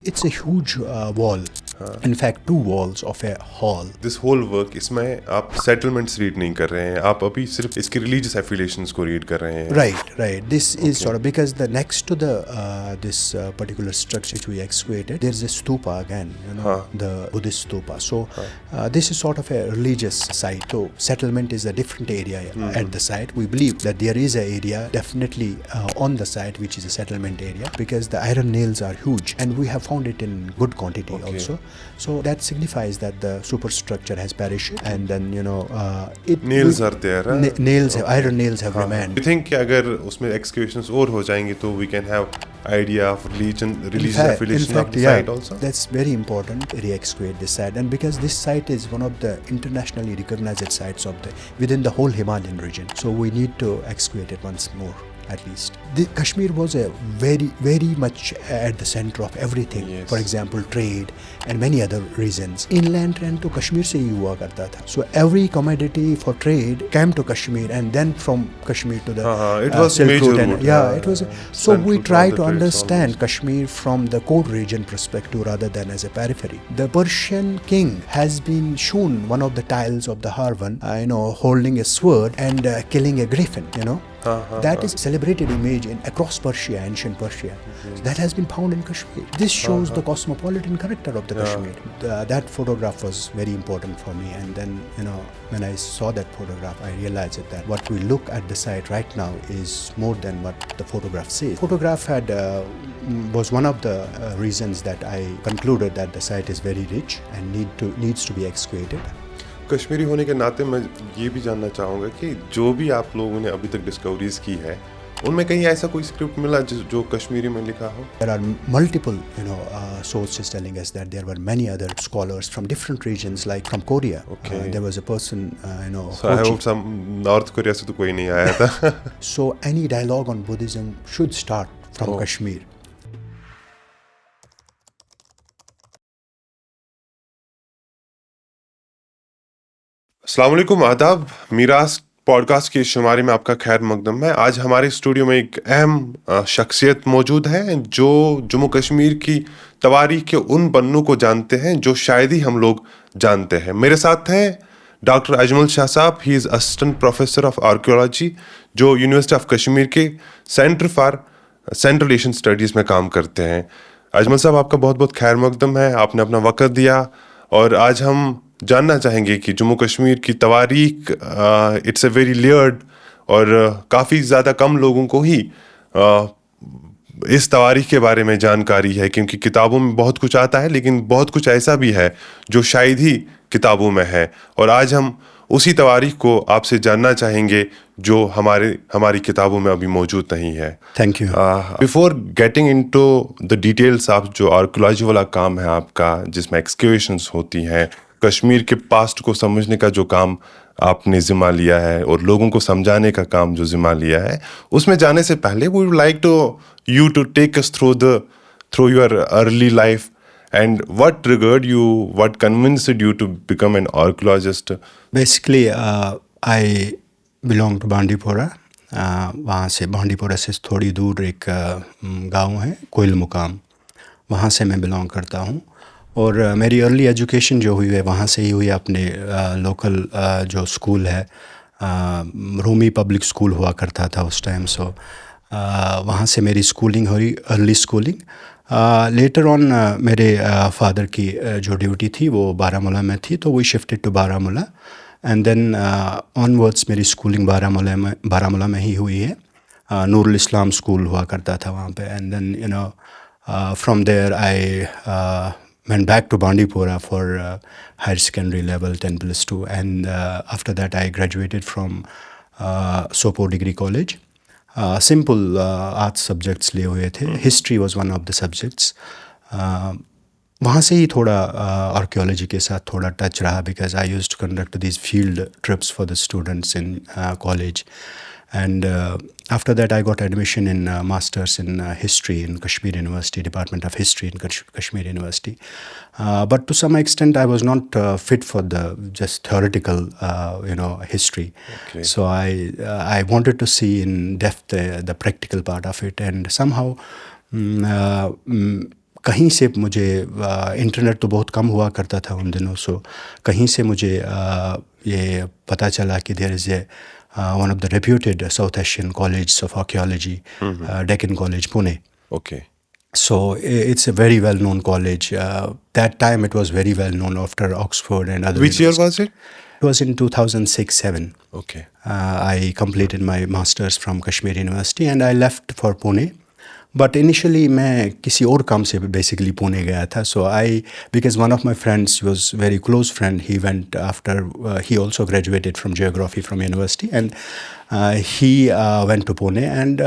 It's a huge wall. In fact, two walls of a hall. This whole work इसमें आप settlements read नहीं कर रहे हैं, आप अभी सिर्फ इसके रिलीजियस एफिलिएशंस को रीड कर रहे हैं. Right. This is sort of because the next to the this particular structure which we excavated, there's a stupa again, the Buddhist stupa. So this is sort of a religious site. So settlement is a different area at the site. We believe that there is an area definitely on the site which is a settlement area because the iron nails are huge and we have found it in good quantity also. So that signifies that the superstructure has perished and then Nails are there. iron nails have remained. You think कि अगर उसमें excavations और हो जाएंगे तो we can have idea of religious affiliation of the site also? That's very important. Re-excavate this site, and because this site is one of the internationally recognized sites within the whole Himalayan region, so we need to excavate it once more. At least Kashmir was a very much at the center of everything. Yes. For example, trade and many other reasons. Inland trade to Kashmir se hi hua karta tha. So every commodity for trade came to Kashmir, and then from Kashmir to the it was Silk major Route. route. It was. So we Central try to all to the trades understand almost. Kashmir from the core region perspective rather than as a periphery. The Persian king has been shown one of the tiles of the Harvan, holding a sword and killing a griffin. That is a celebrated image in across Persia, ancient Persia. So that has been found in Kashmir. This shows the cosmopolitan character of the Kashmir. That photograph was very important for me, and then when I saw that photograph, I realized that what we look at the site right now is more than what the photograph says. Photograph was one of the reasons that I concluded that the site is very rich and needs to be excavated. Kashmiri होने के नाते मैं ये भी जानना चाहूँगा कि जो भी आप लोगों ने अभी तक डिस्कवरीज की है उनमें कहीं ऐसा कोई स्क्रिप्ट मिला जो कश्मीरी में लिखा हो? There are multiple sources telling us that there were many other scholars from different regions, like from Korea. Okay. There was a person So I hope some north Korea से तो कोई नहीं आया था. So any dialogue on Buddhism should start from Kashmir. अस्सलाम वालेकुम, आदाब. मीरास podcast के शुमारे में आपका खैर मकदम है. आज हमारे स्टूडियो में एक अहम शख्सियत मौजूद है जो जम्मू कश्मीर की तवारीख के उन पन्नों को जानते हैं जो शायद ही हम लोग जानते हैं. मेरे साथ हैं डॉक्टर अजमल शाह साहब. He is assistant professor of archaeology जो यूनिवर्सिटी ऑफ कश्मीर के centre for central Asian studies में काम करते हैं. अजमल साहब, आपका बहुत बहुत खैर मकदम है. आपने अपना वक्त दिया और आज हम जानना चाहेंगे कि जम्मू कश्मीर की तवारीख इट्स अ वेरी लेयर्ड और काफ़ी ज़्यादा कम लोगों को ही इस तवारीख के बारे में जानकारी है, क्योंकि किताबों में बहुत कुछ आता है लेकिन बहुत कुछ ऐसा भी है जो शायद ही किताबों में है. और आज हम उसी तवारीख को आपसे जानना चाहेंगे जो हमारी किताबों में अभी मौजूद नहीं है. Thank you. Before getting into the details, आप जो आर्कियोलॉजी वाला काम है आपका, जिसमें एक्सकेवेशंस होती हैं, कश्मीर के पास्ट को समझने का जो काम आपने जिम्मा लिया है और लोगों को समझाने का काम जो जिम्मा लिया है, उसमें जाने से पहले we would like you to take us through your early life and what triggered you, what convinced you to become an archaeologist? Basically, I belong to Bandipora. वहाँ से बांडीपोरा से थोड़ी दूर एक गांव है कोयल मुकाम, वहाँ से मैं बिलोंग करता हूँ. और मेरी अर्ली एजुकेशन जो हुई है वहाँ से ही हुई. अपने लोकल जो स्कूल है, रूमी पब्लिक स्कूल हुआ करता था उस टाइम. सो वहाँ से मेरी स्कूलिंग हुई, अर्ली स्कूलिंग. लेटर ऑन मेरे फादर की जो ड्यूटी थी वो बारामूला में थी, तो we shifted to Baramulla and then onwards मेरी स्कूलिंग बारामूला में ही हुई है. नूरुल इस्लाम स्कूल हुआ करता था वहाँ पे. And then from there I went back to Bandipora for higher secondary level 10+2, and after that I graduated from Sopo Degree College. Simple arts subjects लिए हुए थे. History was one of the subjects. वहाँ से ही थोड़ा archaeology के साथ थोड़ा touch रहा, because I used to conduct these field trips for the students in college. And after that I got admission in masters in history in Kashmir University, Department of History in Kashmir University. But to some extent I was not fit for the just theoretical history. Okay. So I wanted to see in depth the practical part of it, and somehow कहीं से मुझे internet तो बहुत कम हुआ करता था उन दिनों, सो कहीं से मुझे ये पता चला कि there is a one of the reputed South Asian colleges of archaeology, Deccan College, Pune. Okay. So it's a very well-known college. That time it was very well-known after Oxford and other Which year universities. was it? It was in 2006-7. Okay. I completed my master's from Kashmir University and I left for Pune. But initially मैं किसी और काम से basically Pune गया था. So because one of my friends was very close friend, he went after, he also graduated from geography from university and he went to Pune and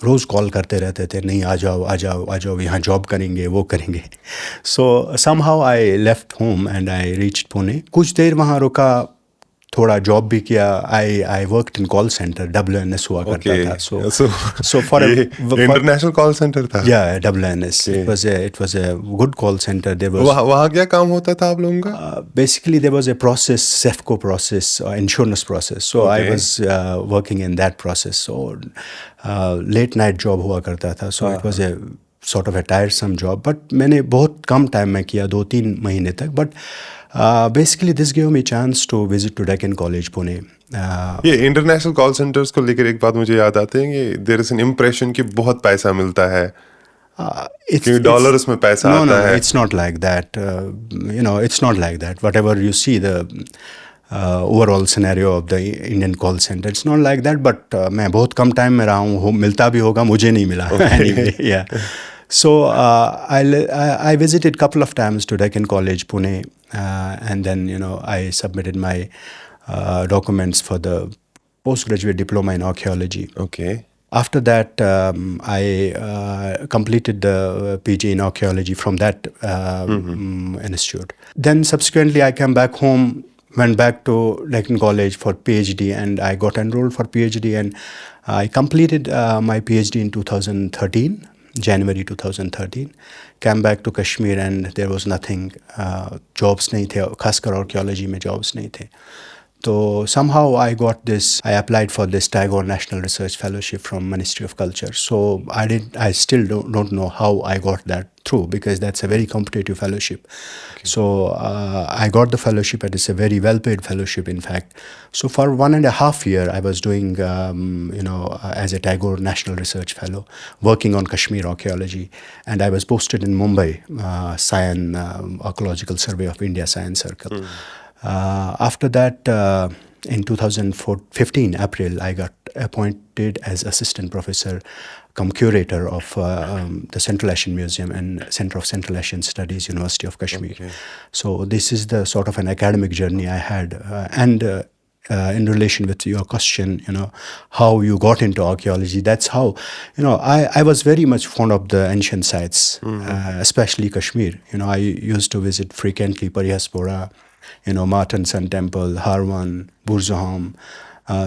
रोज़ call करते रहते थे, नहीं आ जाओ आ जाओ आ जाओ, यहाँ जॉब करेंगे वो करेंगे. So somehow I left home and I reached Pune. कुछ देर वहाँ रुका, थोड़ा जॉब भी किया. I worked in call centre, WNS हुआ करता था. सो फॉर ये इंटरनेशनल कॉल सेंटर था. या WNS, it was a good call centre. There was, वहाँ क्या काम होता था आप लोगों का? Basically there was a process, Safeco process, insurance process. So I was working in that process. So late night job हुआ करता था. So it was a sort of a tiresome job, but मैंने बहुत कम टाइम में किया, 2-3 महीने तक. But basically this gave me chance to visit to Deccan College, Pune. ये इंटरनेशनल कॉल सेंटर्स को लेकर एक बात मुझे याद आती है कि देयर इज एन इम्प्रेशन कि बहुत पैसा मिलता है, कि डॉलर्स में पैसा आता है. It's not like that. It's not like that. Whatever you see, the overall scenario of the Indian call center, it's not like that. But मैं बहुत कम टाइम में रहा हूँ, मिलता भी होगा, मुझे नहीं मिला. Anyway, yeah. So I visited couple of times to Deccan College, Pune, and then I submitted my documents for the postgraduate diploma in archaeology. Okay. After that, I completed the PG in archaeology from that institute. Then subsequently, I came back home, went back to Deccan College for PhD, and I got enrolled for PhD, and I completed my PhD in 2013. January 2013, came back to Kashmir and there was nothing, jobs नहीं थे, खासकर archaeology में jobs नहीं थे. So somehow I got this, I applied for this Tagore National Research Fellowship from Ministry of Culture. So I still don't know how I got that through, because that's a very competitive fellowship. Okay. So I got the fellowship and it's a very well paid fellowship, in fact. So for 1.5 years I was doing, as a Tagore National Research Fellow, working on Kashmir archaeology. And I was posted in Mumbai, Sion Archaeological Survey of India, Sion Circle. After that, in 2015 April, I got appointed as assistant professor cum curator of the Central Asian Museum and Center of Central Asian Studies, University of Kashmir. Okay. So this is the sort of an academic journey I had. And in relation with your question, how you got into archaeology, that's how, I was very much fond of the ancient sites, especially Kashmir. I used to visit frequently Parihaspora, Martin Sun Temple, Harwan, Burzahom.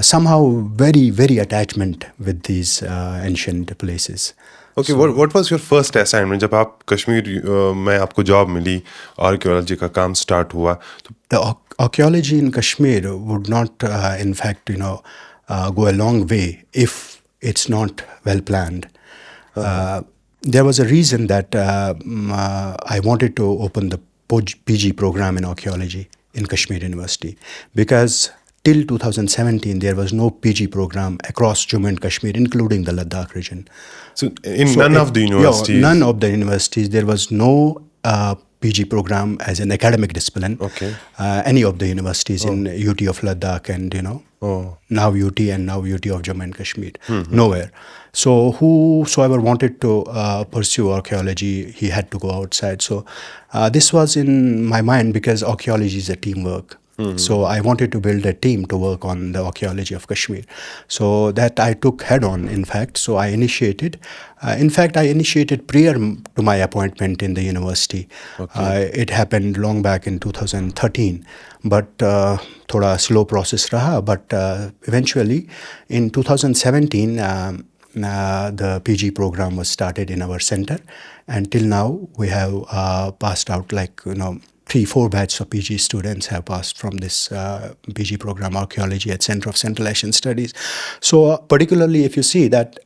Somehow very, very attachment with these ancient places. Okay, so, what was your first assignment? जब आप कश्मीर में आपको job मिली, archaeology का काम start हुआ, the archaeology in Kashmir would not, in fact, go a long way if it's not well planned. There was a reason that I wanted to open the PG program in archaeology in Kashmir University, because till 2017 there was no PG program across Jammu and Kashmir, including the Ladakh region. So none of the universities? None of the universities. There was no PG program as an academic discipline. Okay. Any of the universities in UT of Ladakh and, now UT and now UT of Jammu and Kashmir. Nowhere. So whosoever wanted to pursue archaeology, he had to go outside. So this was in my mind, because archaeology is a teamwork. So I wanted to build a team to work on the archaeology of Kashmir. So that I took head on, in fact. So I initiated. I initiated prior to my appointment in the university. Okay. It happened long back in 2013. But thoda slow process raha. But eventually, in 2017, the PG program was started in our center. And till now, we have passed out 3-4 batches of PG students have passed from this PG program, archaeology at Center of Central Asian Studies. So particularly if you see that,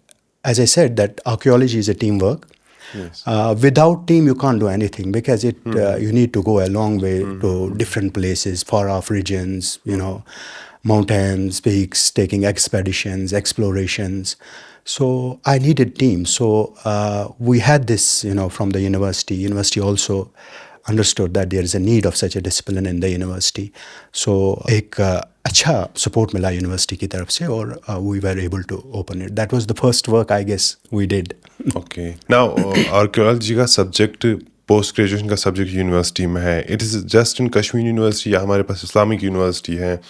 as I said, that archaeology is a teamwork. Yes. Without team, you can't do anything because you need to go a long way to different places, far off regions, mountains, peaks, taking expeditions, explorations. So I needed team. So we had this, from the university. University also understood that there is a need of such a discipline in the university. So एक अच्छा support मिला university की तरफ से और we were able to open it. That was the first work I guess we did. Okay now archaeology का subject post graduation का subject university में है. It is just in Kashmir university या हमारे पास इस्लामिक यूनिवर्सिटी है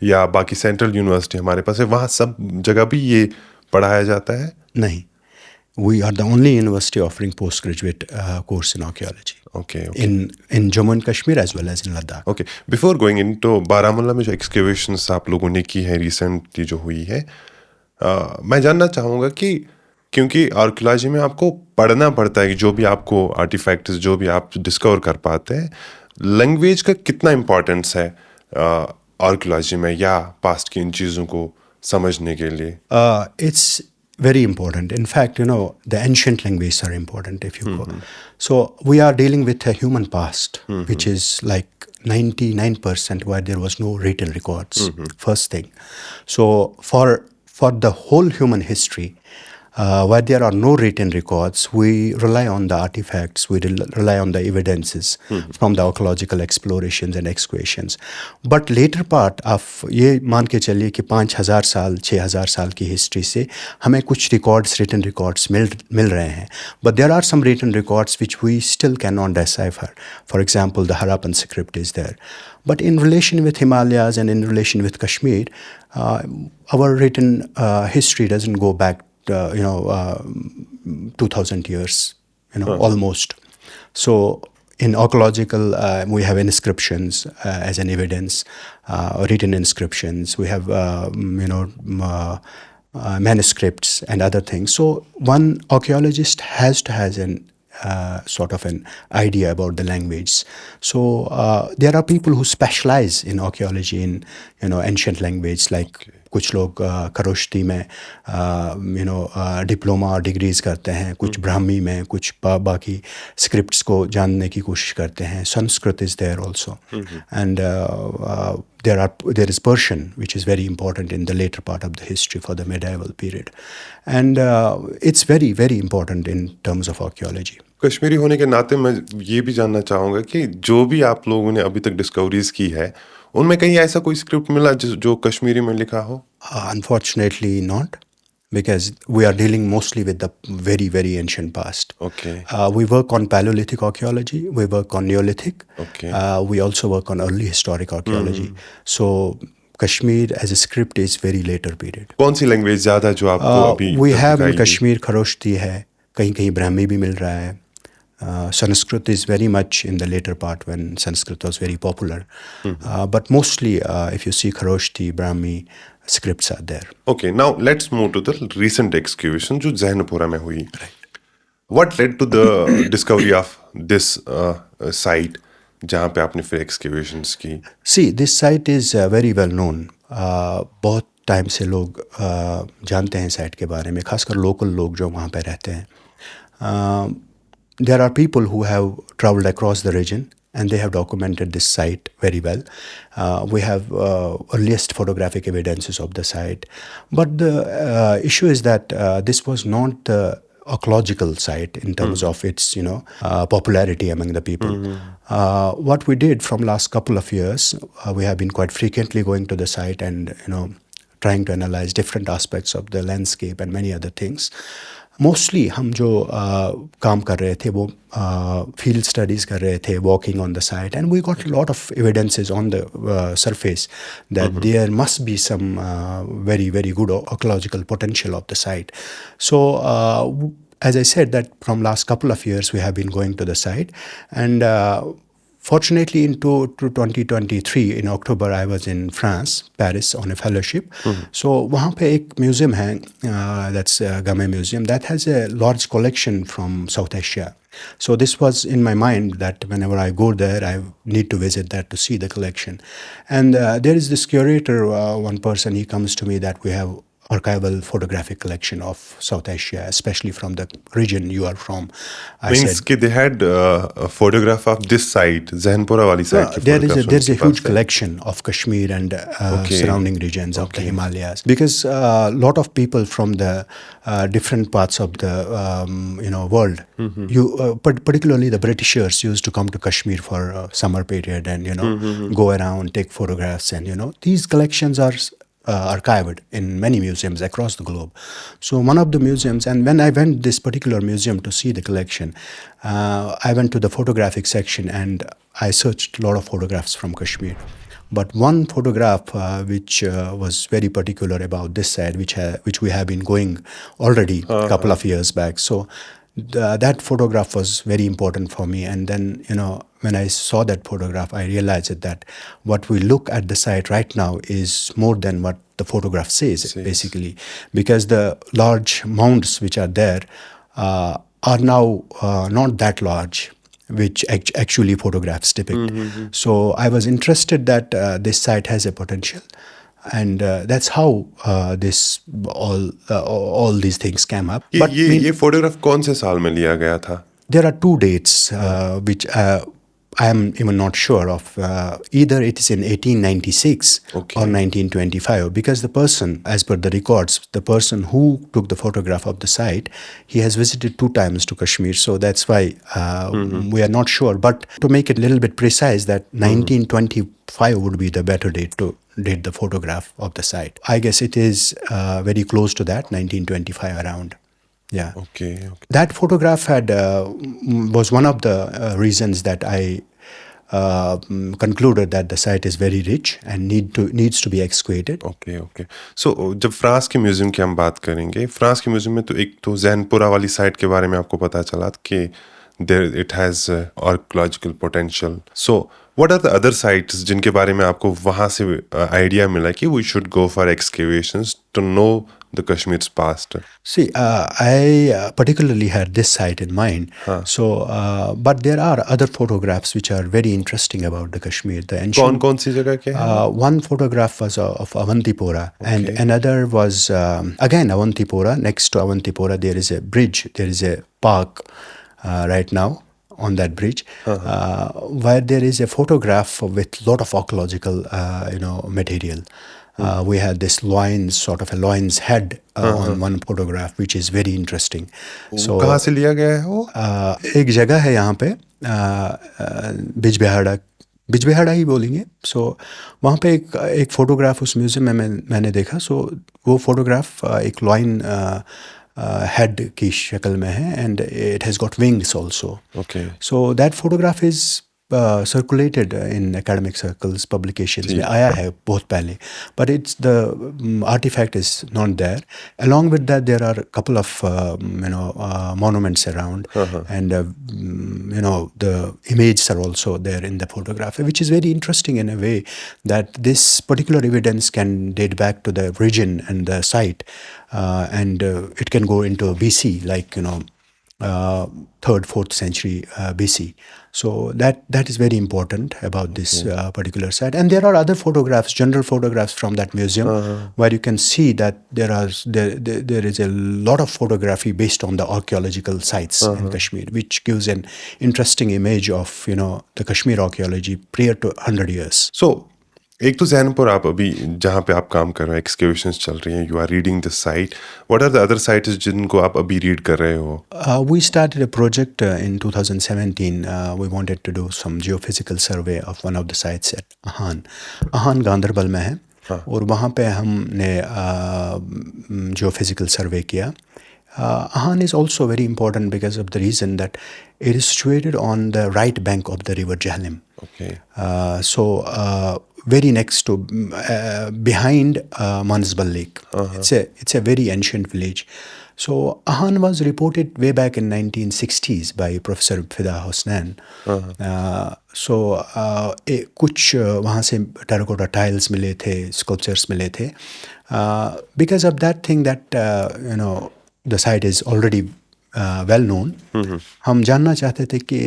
या बाकी सेंट्रल यूनिवर्सिटी हमारे पास है, वहाँ सब जगह भी ये पढ़ाया जाता है? नहीं, we are the only university offering postgraduate course in archaeology. Okay. In Jammu and Kashmir as well as in Ladakh. Okay before going in तो बारामूला में जो एक्सकेवेशंस आप लोगों ने की है रिसेंटली जो हुई है, मैं जानना चाहूँगा कि क्योंकि आर्कियोलॉजी में आपको पढ़ना पड़ता है कि जो भी आपको आर्टिफैक्ट्स जो भी आप डिस्कवर कर पाते हैं, लैंग्वेज का कितना इम्पोर्टेंस है आर्कियोलॉजी में या पास्ट की इन चीज़ों को समझने के लिए? It's very important. In fact, the ancient languages are important if you go. So we are dealing with a human past, which is like 99% where there was no written records, first thing. So for the whole human history, where there are no written records, we rely on the artifacts, we rely on the evidences from the archaeological explorations and excavations. But later part of ये मान के चलिए कि 5,000 साल 6,000 साल की history से हमें कुछ रिकॉर्ड्स written records मिल रहे हैं. But there are some written records which we still cannot decipher. For example, the Harappan script is there. But in relation with Himalayas and in relation with Kashmir, our written history doesn't go back 2,000 years, almost. So in archaeological, we have inscriptions as an evidence, written inscriptions. We have, manuscripts and other things. So one archaeologist has to has an sort of an idea about the language. So there are people who specialize in archaeology in ancient language, like कुछ लोग खरोष्टी में diploma और degrees करते हैं, कुछ ब्राह्मी में, कुछ बाकी स्क्रिप्ट्स को जानने की कोशिश करते हैं. Sanskrit is there also and there is Persian, which is very important in the later part of the history for the medieval period. And it's very, very important in terms of archaeology. Kashmiri होने के नाते मैं ये भी जानना चाहूँगा कि जो भी आप लोगों ने अभी तक डिस्कवरीज की है, उनमें कहीं ऐसा कोई स्क्रिप्ट मिला जो कश्मीरी में लिखा हो? Unfortunately not, because we are dealing mostly with the very, very ancient past. Okay. We work on Paleolithic archaeology, we work on Neolithic, Okay. We also work on early historic archaeology. So Kashmir as a script is very later period. कौन सी language ज़्यादा जो आपको अभी We तक have in दिखाई दी? Kashmir Kharosthi है, कहीं कहीं ब्राह्मी भी मिल रहा है. Sanskrit is very much in the later part when Sanskrit was very popular. But mostly, if you see Kharoshti, Brahmi, scripts are there. Okay, now let's move to the recent excavation जो जैनपुरा में हुई. What led to the discovery of this site जहाँ पे आपने फिर excavations की? See, this site is very well known. बहुत time से लोग जानते हैं साइट के बारे में, खासकर लोकल लोग जो वहाँ पे रहते हैं. There are people who have traveled across the region and they have documented this site very well. We have earliest photographic evidences of the site. But the issue is that this was not the archaeological site in terms of its, popularity among the people. What we did from last couple of years, we have been quite frequently going to the site and, trying to analyze different aspects of the landscape and many other things. Mostly हम जो काम कर रहे थे वो field studies कर रहे थे, walking on the site, and we got a lot of evidences on the surface that there must be some very, very good archaeological potential of the site. So as I said, that from last couple of years we have been going to the site, and fortunately, in 2023, in October, I was in France, Paris, on a fellowship. So, वहाँ पे एक museum है, that's Game Museum, that has a large collection from South Asia. So, this was in my mind that whenever I go there, I need to visit that to see the collection. And there is this curator, one person, he comes to me that we have archival photographic collection of South Asia, especially from the region you are from. I means said कि they had photograph of this side Zahanpura वाली side की photographs there's a उनके huge पास है. collection of Kashmir and okay. surrounding regions of the Okay. Himalayas, because a lot of people from the different parts of the world, particularly the Britishers used to come to Kashmir for summer period and go around, take photographs, and these collections are archived in many museums across the globe. So one of the museums, and when I went this particular museum to see the collection, I went to the photographic section and I searched a lot of photographs from Kashmir. But one photograph which was very particular about this side, which we have been going already a couple of years back. So that photograph was very important for me. And then, when I saw that photograph, I realized that what we look at the site right now is more than what the photograph says, basically, because the large mounds which are there are now not that large, which actually photographs depict. So I was interested that this site has a potential, and that's how this all these things came up. But ये photograph कौन से साल में लिया गया था? there are two dates which I am even not sure of. Either it is in 1896 or 1925, because the person, as per the records, the person who took the photograph of the site, he has visited 2 times to Kashmir. So that's why we are not sure. But to make it a little bit precise, that 1925 would be the better date to date the photograph of the site. I guess it is very close to that, 1925 around. Yeah. Okay. That photograph was one of the reasons that I concluded that the site is very rich and needs to be excavated. Okay. So जब France के museum की हम बात करेंगे, France के museum में तो एक तो जैनपुरा वाली साइट के बारे में आपको पता चला कि there it has archaeological potential. So what are the other sites जिनके बारे में आपको वहाँ से आइडिया मिला कि we should go for excavations to know the Kashmir's past? See, I particularly had this site in mind. So, but there are other photographs which are very interesting about the Kashmir. The ancient. कौन सी जगह के हैं? One photograph was of Avantipora, and another was again Avantipora. Next to Avantipora, there is a bridge. There is a park right now on that bridge, where there is a photograph with lot of archaeological, material. We had this sort of a lion's head on one photograph, which is very interesting. So कहाँ से लिया गया है वो? एक जगह है यहाँ पे बिजबिहाड़ा ही बोलेंगे. सो वहाँ पे एक फोटोग्राफ उस म्यूज़ियम में मैंने देखा. सो वो फोटोग्राफ एक लॉइन हेड की शक्ल में है, and it has got wings also. So that photograph is circulated in academic circles, publications में आया है बहुत पहले, but it's the artifact is not there. Along with that, there are a couple of monuments around, and the images are also there in the photograph, which is very interesting in a way that this particular evidence can date back to the region and the site, and it can go into BC, like 3rd, 4th century BC. So that is very important about this particular site. And there are other photographs, general photographs from that museum, where you can see that there is a lot of photography based on the archaeological sites in Kashmir, which gives an interesting image of the Kashmir archaeology prior to 100 years. So एक तो जैनपुर आप अभी जहाँ पे आप काम कर रहे हैं, एक्सकेवेशंस चल रही हैं, you are reading the site. What are the other sites जिनको आप अभी रीड कर रहे हो? We started a project in 2017. We wanted to do some geophysical survey of one of the sites at Ahan. Ahan Ganderbal में है, और वहाँ पे हमने geophysical survey किया. Ahan is also very important because of the reason that it is situated on the right bank of the river Jhelum. So very next to behind Mansbal Lake. It's a very ancient village. So Ahan was reported way back in 1960s by Professor Fida Hosnan. So कुछ वहाँ से terracotta tiles मिले थे, sculptures मिले थे. Because of that thing that the site is already well known. हम जानना चाहते थे कि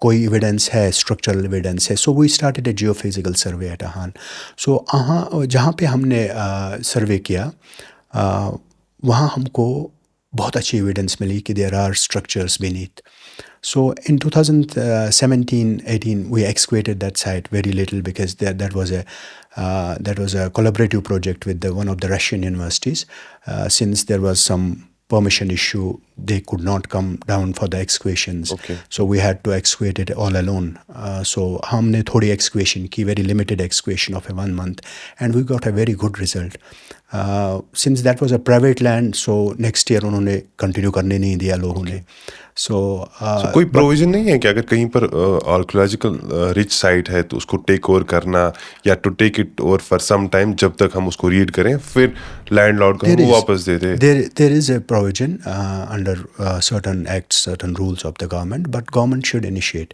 कोई एविडेंस है, स्ट्रक्चरल एविडेंस है. So we started a geophysical survey at Ahan. So जहाँ पे हमने सर्वे किया, वहाँ हमको बहुत अच्छी एविडेंस मिली कि there are structures beneath. So in 2017-18 we excavated that site very little because that was a collaborative project with one of the Russian universities. Since there was some permission issue, they could not come down for the excavations. Okay. So we had to excavate it all alone. So हमने थोड़ी excavation की, very limited excavation of 1 month, and we got a very good result. Since that was a private land, so next year उन्होंने continue करने नहीं दिया लोगों ने. So कोई प्रोविजन नहीं है कि अगर कहीं पर आर्कियोलॉजिकल रिच साइट है तो उसको टेक ओवर करना या to take it over for some time जब तक हम उसको रीड करें फिर लैंडलॉर्ड को वो वापस दे दे. There is a provision under certain acts, certain rules of the government, but government should initiate.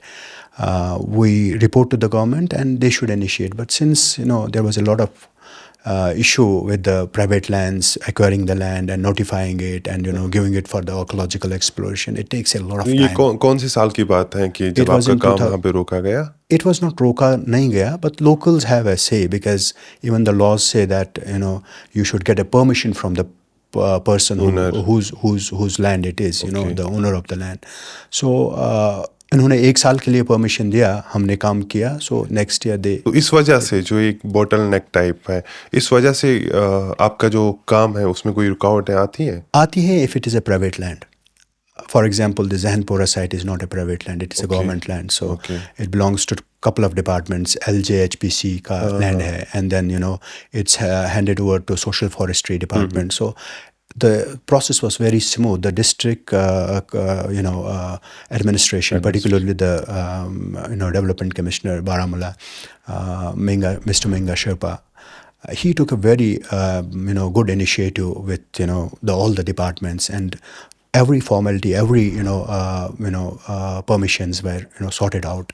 We report to the government and they should initiate. But since there was a lot of issue with the private lands, acquiring the land and notifying it and giving it for the archaeological exploration, it takes a lot of time. ये कौन से साल की बात है कि जब आपका काम वहाँ पे रोका गया? It was not रोका नहीं गया, but locals have a say because even the laws say that you should get a permission from the person whose land it is, the owner of the land. So इन्होंने 1 साल के लिए permission दिया, हमने काम किया. सो नेक्स्ट ईयर दे. तो इस वजह से जो एक बॉटल नेक टाइप है, इस वजह से आपका जो काम है उसमें कोई रुकावटें आती हैं if it is a private land. For example, the Zahanpura site is not a private land, it is a government land. So it belongs to a couple of departments. LJHPC का land है, and then it's handed over to social forestry department. So the process was very smooth. The district administration, particularly the development commissioner Baramulla, Mr. Minga Sherpa, he took a very good initiative with all the departments, and every formality, every permissions were sorted out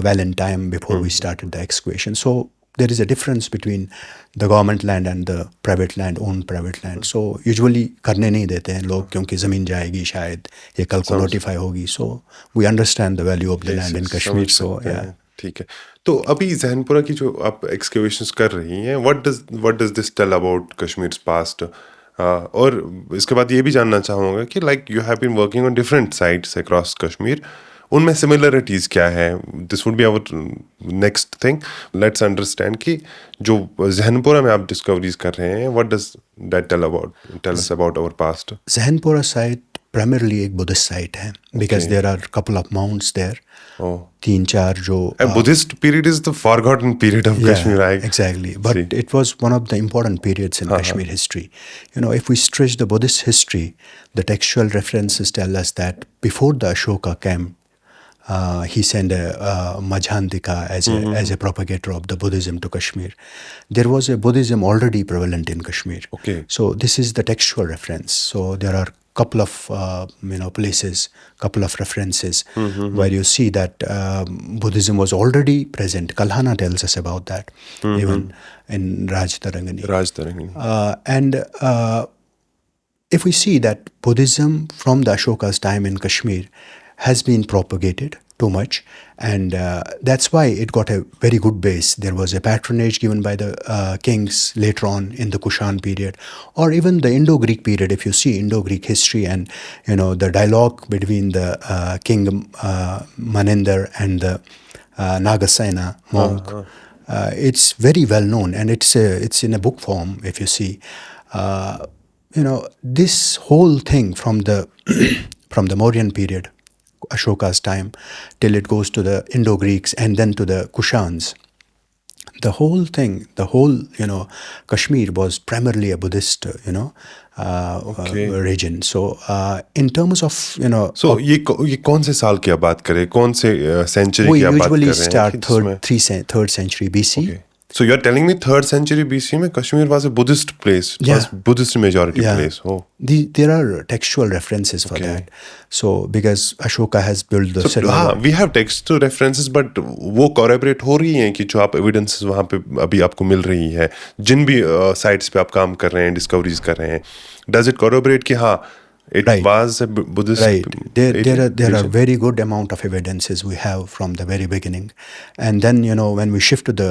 well in time before we started the excavation. So there is a difference between the government land and the private land, owned private land. So usually करने नहीं देते हैं लोग क्योंकि ज़मीन जाएगी शायद ये कल को notify होगी. So we understand the value of the land in Kashmir. So yeah. ठीक है. तो अभी जहनपुरा की जो आप excavations कर रही हैं, what does this tell about Kashmir's past? और इसके बाद ये भी जानना चाहूँगा कि like you have been working on different sites across Kashmir. उनमें सिमिलरिटीज़ क्या है? This would be our next thing. Let's understand कि जो जहनपुरा में आप डिस्कवरीज कर रहे हैं, what does that tell us about our past? Zahanpura site primarily एक बुद्धिस्ट साइट है because there are couple of mounds there. 3-4 जो Buddhist period is the forgotten period of Kashmir. Exactly, but it was one of the important periods in Kashmir history. If we stretch the Buddhist history, the textual references tell us that before the Ashoka came, he sent a Majhandika as a propagator of the Buddhism to Kashmir. There was a Buddhism already prevalent in Kashmir. Okay. So this is the textual reference. So there are couple of places, couple of references where you see that Buddhism was already present. Kalhana tells us about that, even in Rajtarangani. And if we see that Buddhism from the Ashoka's time in Kashmir has been propagated too much, and that's why it got a very good base. There was a patronage given by the kings later on in the Kushan period, or even the Indo-Greek period. If you see Indo-Greek history and the dialogue between the king Maninder and the Nagasena monk, it's very well known, and it's in a book form. If you see, this whole thing from the from the Mauryan period, Ashoka's time, till it goes to the Indo-Greeks and then to the Kushans. The whole thing, Kashmir was primarily a Buddhist, region. So, in terms of, So, ये कौन से साल की आप बात करें? कौन से century की आप बात कर रहे हैं? We usually start 3rd century BC. Okay. So you're telling me 3rd century BC में Kashmir was a Buddhist place, was Buddhist majority place. Oh. There are textual references for that. So because Ashoka has built the city. We have textual references, but वो corroborate हो रही हैं कि जो आप evidences वहाँ पे अभी आपको मिल रही है, जिन भी sites पे आप काम कर रहे हैं, discoveries कर रहे हैं, does it corroborate कि हाँ it Right. was a Buddhist Right. There are region. very good amount of evidences we have from the very beginning, and then when we shift to the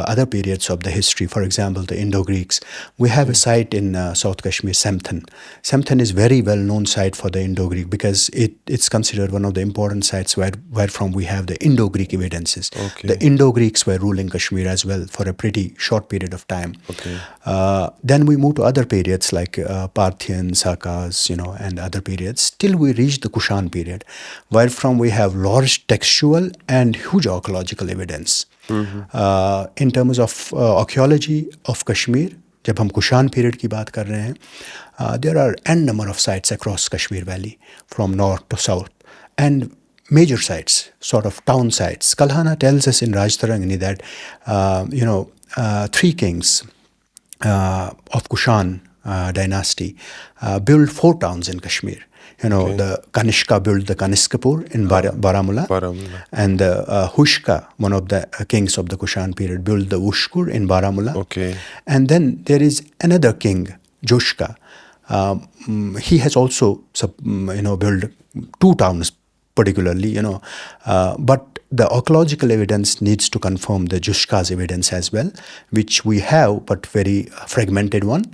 other periods of the history, for example, the Indo-Greeks, we have a site in South Kashmir, Semthan. Semthan is very well known site for the Indo-Greek because it's considered one of the important sites where from we have the Indo-Greek evidences. Okay. The Indo-Greeks were ruling Kashmir as well for a pretty short period of time. Okay. Then we move to other periods like Parthians, Sakas, and other periods, till we reach the Kushan period, where from we have large textual and huge archaeological evidence. In terms of archaeology of Kashmir, जब हम Kushan period की बात कर रहे हैं, there are n number of sites across Kashmir Valley from north to south, and major sites, sort of town sites. Kalhana tells us in Rajtarangani that three kings of Kushan dynasty built 4 towns in Kashmir. The Kanishka built the Kaniskapur in Baramulla, and the Hushka, one of the kings of the Kushan period, built the Ushkur in Baramulla. Okay. And then there is another king, Joshka. He has also built 2 towns particularly, but the archaeological evidence needs to confirm the Jushka's evidence as well, which we have, but very fragmented one.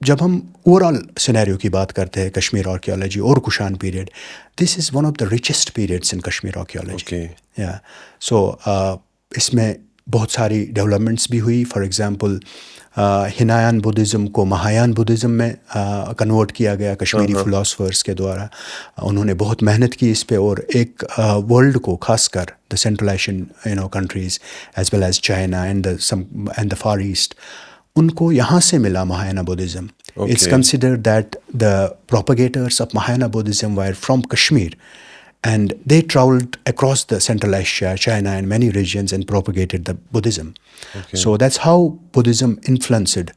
जब हम overall scenario की बात करते हैं Kashmir archaeology और Kushan period, this is one of the richest periods in Kashmir archaeology. या सो इसमें बहुत सारी डेवलपमेंट्स भी हुई. फॉर एग्जांपल हिनायान बुद्धिज़्म को महायान बुद्धिज़्म में कन्वर्ट किया गया कश्मीरी फिलोसफर्स के द्वारा. उन्होंने बहुत मेहनत की इस पे, और एक वर्ल्ड को खासकर the Central Asian countries as well as China and the Far East, उनको यहाँ से मिला Mahayana Buddhism. It's considered that the propagators of Mahayana Buddhism were from Kashmir, and they traveled across the Central Asia, China, and many regions and propagated the Buddhism. So that's how Buddhism influenced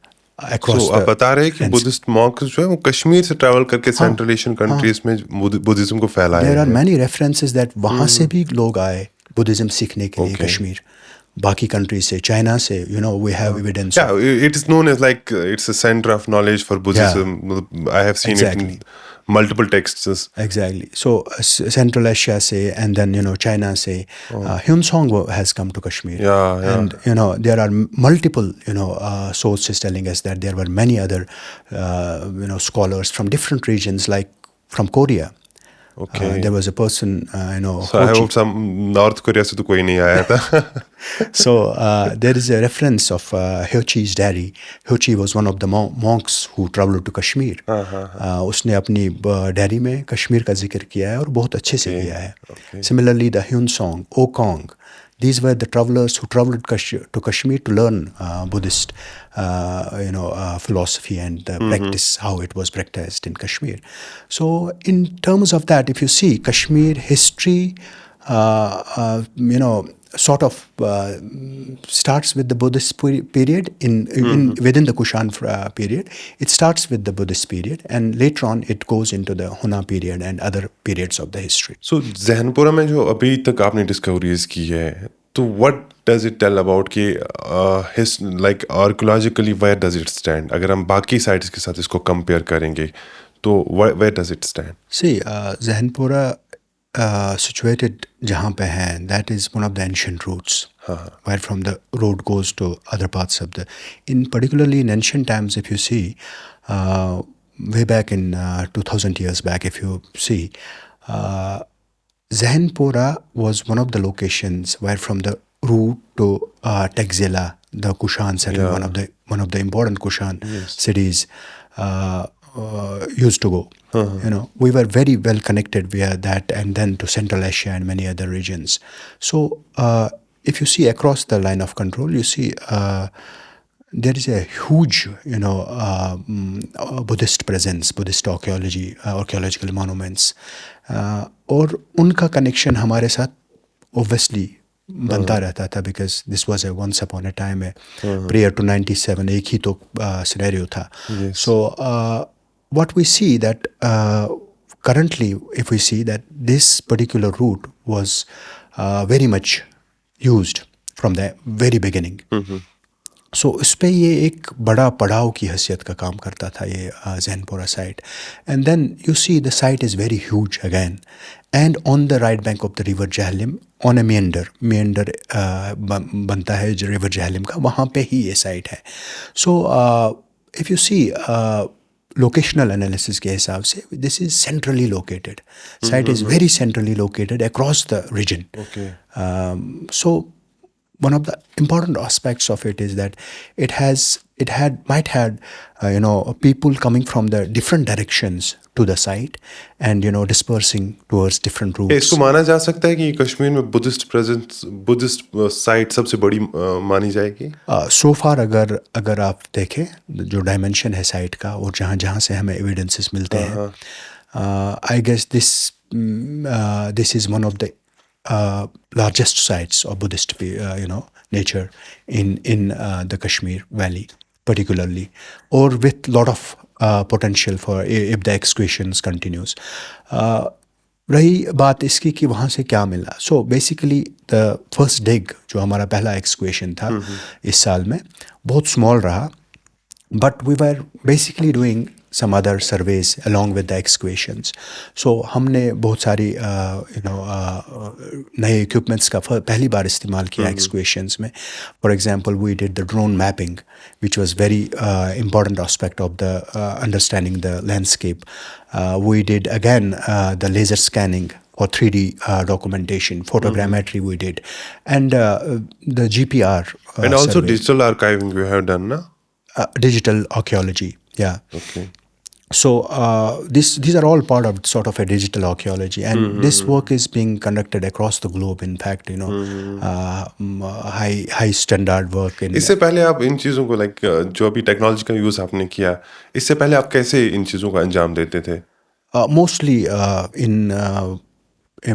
across So, आप बता रहे हैं कि Buddhist Monks जो है वो कश्मीर से travel करके सेंट्रल एशियन कंट्रीज में बुद्धिज्म को फैलाया है. There are many references that वहाँ से भी लोग आए बुद्धिज्म सीखने के लिए कश्मीर. बाकी कंट्री से, चाइना से, we have evidence. Yeah, it is known as like it's a center of knowledge for Buddhism. I have seen it in multiple texts. Exactly. So Central Asia se, and then China se, Hyunsong has come to Kashmir. Yeah. And there are multiple sources telling us that there were many other scholars from different regions, like from Korea. Okay. There was a person, So I hope some North Korea से तो कोई नहीं आया था. So there is a reference of Hyochi's diary. Hyochi was one of the monks who traveled to Kashmir. उसने अपनी diary में कश्मीर का जिक्र किया है और बहुत अच्छे से किया है. Similarly, the Hyunsong, Okong, these were the travelers who traveled to Kashmir to learn Buddhist, philosophy and practice, how it was practiced in Kashmir. So, in terms of that, if you see Kashmir history, sort of starts with the Buddhist period within the Kushan period. It starts with the Buddhist period, and later on it goes into the Huna period and other periods of the history. So जहनपुरा में जो अभी तक आपने discoveries की है, तो what does it tell about कि like archaeologically where does it stand? अगर हम बाकी साइट्स के साथ इसको कंपेयर करेंगे, तो where does it stand? See, जहनपुरा situated जहाँ पे है, that is one of the ancient routes, where from the road goes to other parts of the. Particularly in ancient times, if you see, way back in 2000 years back, if you see, Zahanpura was one of the locations where from the route to Texila, the Kushan settlement, one of the important Kushan cities, used to go. We were very well connected via that, and then to Central Asia and many other regions. So if you see across the line of control, you see there is a huge, Buddhist presence, Buddhist archaeology, archaeological monuments, और उनका connection हमारे साथ obviously बनता रहता था, because this was a once upon a time, prior to 97, एक ही तो scenario था. So what we see that currently, if we see that this particular route was very much used from the very beginning. सो इस पे ये एक बड़ा पड़ाव की हैसियत का काम करता था ये Jainpura site. And then you see the site is very huge again, and on the right bank of the river Jhelum on a meander बनता है जो रिवर जहलिम का, वहाँ पे ही ये साइट है. So if you see locational analysis के हिसाब से this is centrally located, site is very centrally located across the region. Okay. So one of the important aspects of it is that it might had people coming from the different directions to the site, and dispersing towards different इसको routes. माना जा सकता है कि कश्मीर में Buddhist presence, Buddhist site सबसे बड़ी मानी जाएगी. So far अगर आप देखें जो डायमेंशन है साइट का और जहाँ जहाँ से हमें एविडेंसेस मिलते हैं, I guess this is one of the largest sites of Buddhist nature in the Kashmir Valley particularly, or with lot of potential for if the excavations continues. रही बात इसकी कि वहाँ से क्या मिला. सो बेसिकली द फर्स्ट डिग जो हमारा पहला एक्सक्वेशन था इस साल में बहुत स्मॉल रहा, but we were basically doing some other surveys along with the excavations. So हमने बहुत सारी नए equipments का पहली बार इस्तेमाल किया excavations में. For example, we did the drone mapping, which was very important aspect of the understanding the landscape. We did again the laser scanning or 3D documentation, photogrammetry we did, and the GPR And also survey. digital archiving you have done, na? Digital archaeology, yeah. Okay. So these are all part of sort of a digital archaeology, and this work is being conducted across the globe. In fact, high standard work in. इससे पहले आप इन चीज़ों को जो अभी technology का use आपने किया, इससे पहले आप कैसे इन चीज़ों का अंजाम देते थे? Mostly in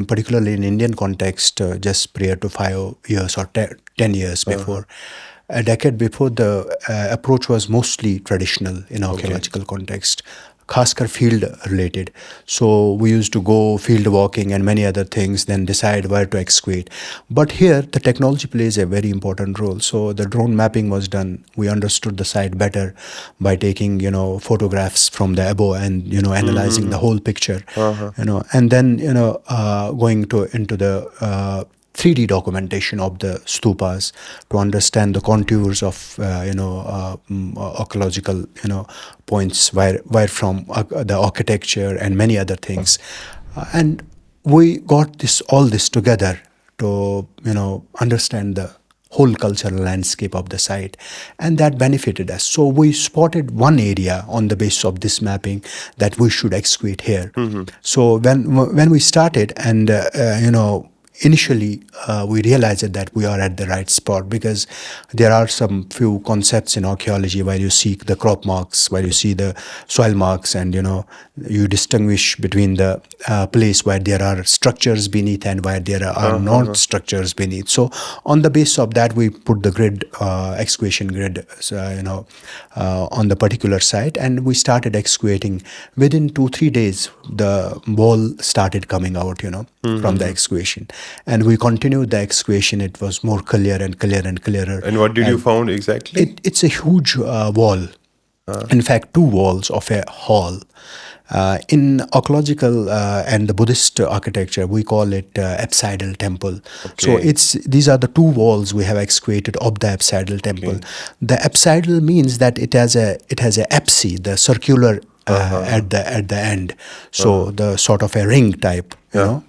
particularly in Indian context, just prior to 5 years or 10 years before. A decade before, the approach was mostly traditional in archaeological context, खासकर field related. So we used to go field walking and many other things, then decide where to excavate. But here the technology plays a very important role. So the drone mapping was done. We understood the site better by taking photographs from the above and analyzing the whole picture. And then going into the 3D documentation of the stupas to understand the contours of archaeological points where from the architecture and many other things. And we got all this together to understand the whole cultural landscape of the site, and that benefited us. So we spotted one area on the basis of this mapping that we should excavate here. So when we started, and initially we realized that we are at the right spot, because there are some few concepts in archaeology where you see the crop marks, where you see the soil marks, and you distinguish between the place where there are structures beneath and where there are not structures beneath. So on the basis of that, we put the grid, excavation grid, on the particular site, and we started excavating. Within 2-3 days, the wall started coming out, from the excavation, and we continued the excavation. It was more clear and clearer and clearer. And what did you found exactly? It's a huge wall. In fact, 2 walls of a hall. In archaeological and the Buddhist architecture, we call it apsidal temple. So these are the 2 walls we have excavated of the apsidal temple. The apsidal means that it has a apse, the circular at the end. So the sort of a ring type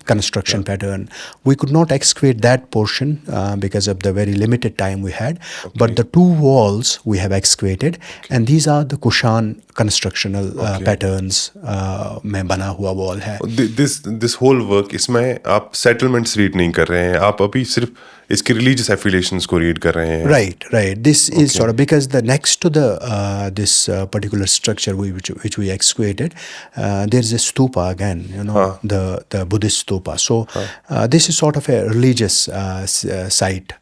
construction pattern. We could not excavate that portion because of the very limited time we had. But the 2 walls we have excavated, and these are the Kushan constructional patterns में बना हुआ wall है. This whole work, इसमें आप settlements read नहीं कर रहे हैं, आप अभी सिर्फ इसके religious affiliations को read कर रहे हैं. Right. This is sort of because the next to the this particular structure which we excavated, there is a stupa again, the Buddhist stupa. So this is sort of a religious site.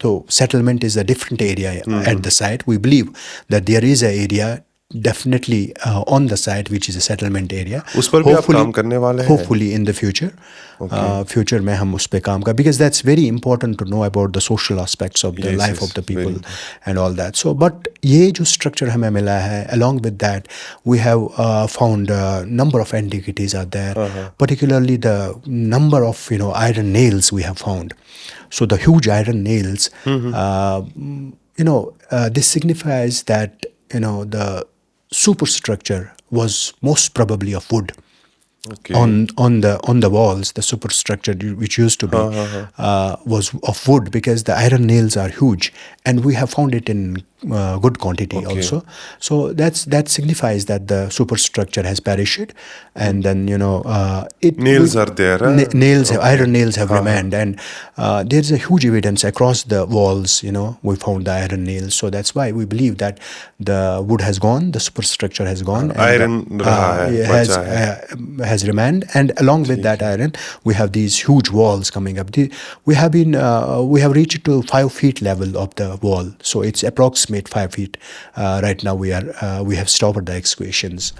So settlement is a different area at the site. We believe that there is an area definitely on the site, which is a settlement area. उस पर भी आप काम करने वाले हैं? Hopefully in the future. Future में हम उस पे काम कर, because that's very important to know about the social aspects of the life of the people and all that. So but ये जो structure हमें मिला है, along with that we have found a number of antiquities are there, particularly the number of iron nails we have found. So the huge iron nails, this signifies that the superstructure was most probably of wood. Okay. On the walls, the superstructure which used to be was of wood, because the iron nails are huge, and we have found it in good quantity also. So that signifies that the superstructure has perished, and then nails are there. Nails, iron nails have remained, and there's a huge evidence across the walls. We found the iron nails, so that's why we believe that the wood has gone, the superstructure has gone, and iron has remained, and along with that iron, we have these huge walls coming up. We have reached to 5 feet level of the wall, so it's approximate 5 feet. Right now, we have stopped the excavations.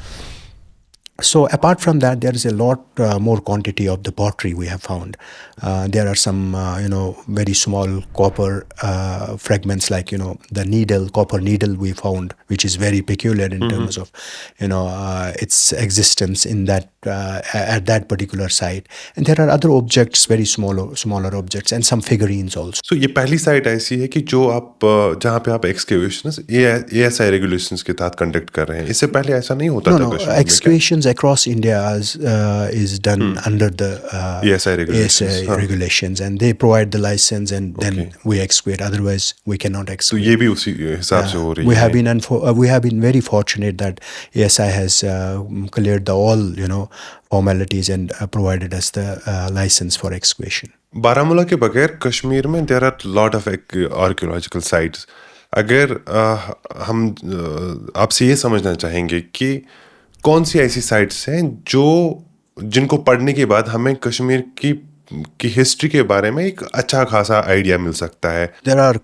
So apart from that, there is a lot more quantity of the pottery we have found. There are some, very small copper fragments, like, the copper needle we found, which is very peculiar in terms of, its existence in that at that particular site. And there are other objects, very smaller objects, and some figurines also. So ये पहली site ऐसी है कि जो आप जहाँ पे आप excavations ASI regulations के तहत conduct कर रहे हैं. इससे पहले ऐसा नहीं होता था कश्मीर में. Excavations across India is done under the ASI regulations, and they provide the license, and then we excavate. Otherwise, we cannot excavate. तो ये भी उसी हिसाब से हो रही है. We have been very fortunate that ASI has cleared all formalities and provided us the license for excavation. Baramulla के बगैर कश्मीर में there are lot of archaeological sites. अगर हम आपसे ये समझना चाहेंगे कि कौन सी ऐसी साइट्स हैं जिनको पढ़ने के बाद हमें कश्मीर की हिस्ट्री के बारे में एक अच्छा खासा आइडिया मिल सकता है. There are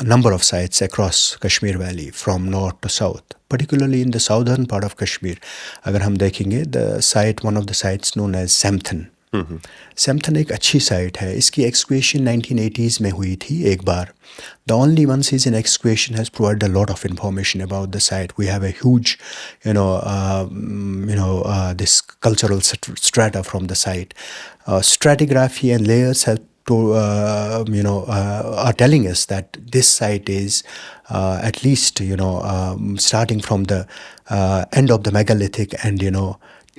number of sites across Kashmir Valley from north to south, particularly in the southern part of Kashmir. अगर हम देखेंगे, one of the sites known as Samthan. Samthan एक अच्छी साइट है. इसकी excavation 1980s में हुई थी एक बार. The only one season excavation has provided a lot of information about the site. We have a huge, this cultural strata from the site. Stratigraphy and layers have are telling us that this site is at least starting from the end of the megalithic and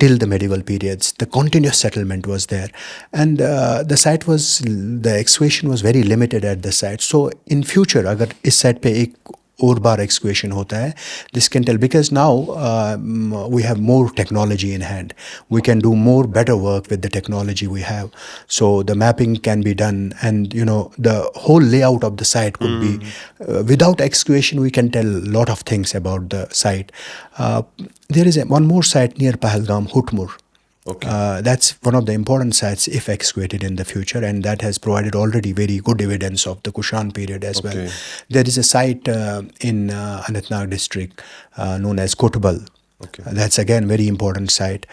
till the medieval periods. The continuous settlement was there, and the excavation was very limited at the site. So in future, अगर इस site पे एक और बार excavation होता है, this can tell, because now we have more technology in hand. We can do better work with the technology we have. So the mapping can be done, and the whole layout of the site could be. Without excavation, we can tell a lot of things about the site. There is one more site near Pahalgam, Hutmur. That's one of the important sites if excavated in the future, and that has provided already very good evidence of the Kushan period as well. There is a site in Anantnag district known as Kotbal. That's again very important site.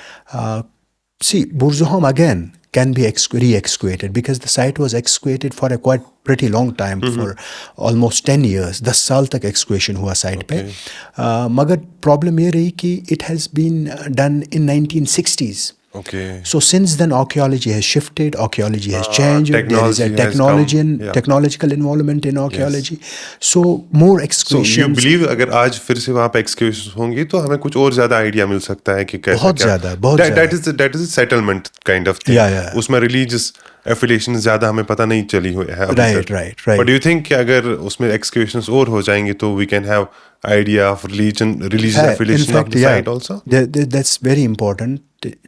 See, Burzuham again can be re-excavated, because the site was excavated for a pretty long time, for almost 10 years. 10 साल तक excavation हुआ site पे. मगर problem ये रही कि it has been done in 1960s. So since then, archaeology has shifted, archaeology has changed. There is a technological involvement in archaeology. So more excavations. So you believe अगर आज फिर से वहाँ पे excavations होंगी तो हमें कुछ और ज़्यादा idea मिल सकता है कि कैसे बहुत ज़्यादा. That is a settlement kind of thing. उसमें religious affiliation ज़्यादा हमें पता नहीं चली हुई है अभी तक. Right. But do you think कि अगर उसमें excavations और हो जाएंगी तो we can have idea of religious affiliation of the site also? That's very important.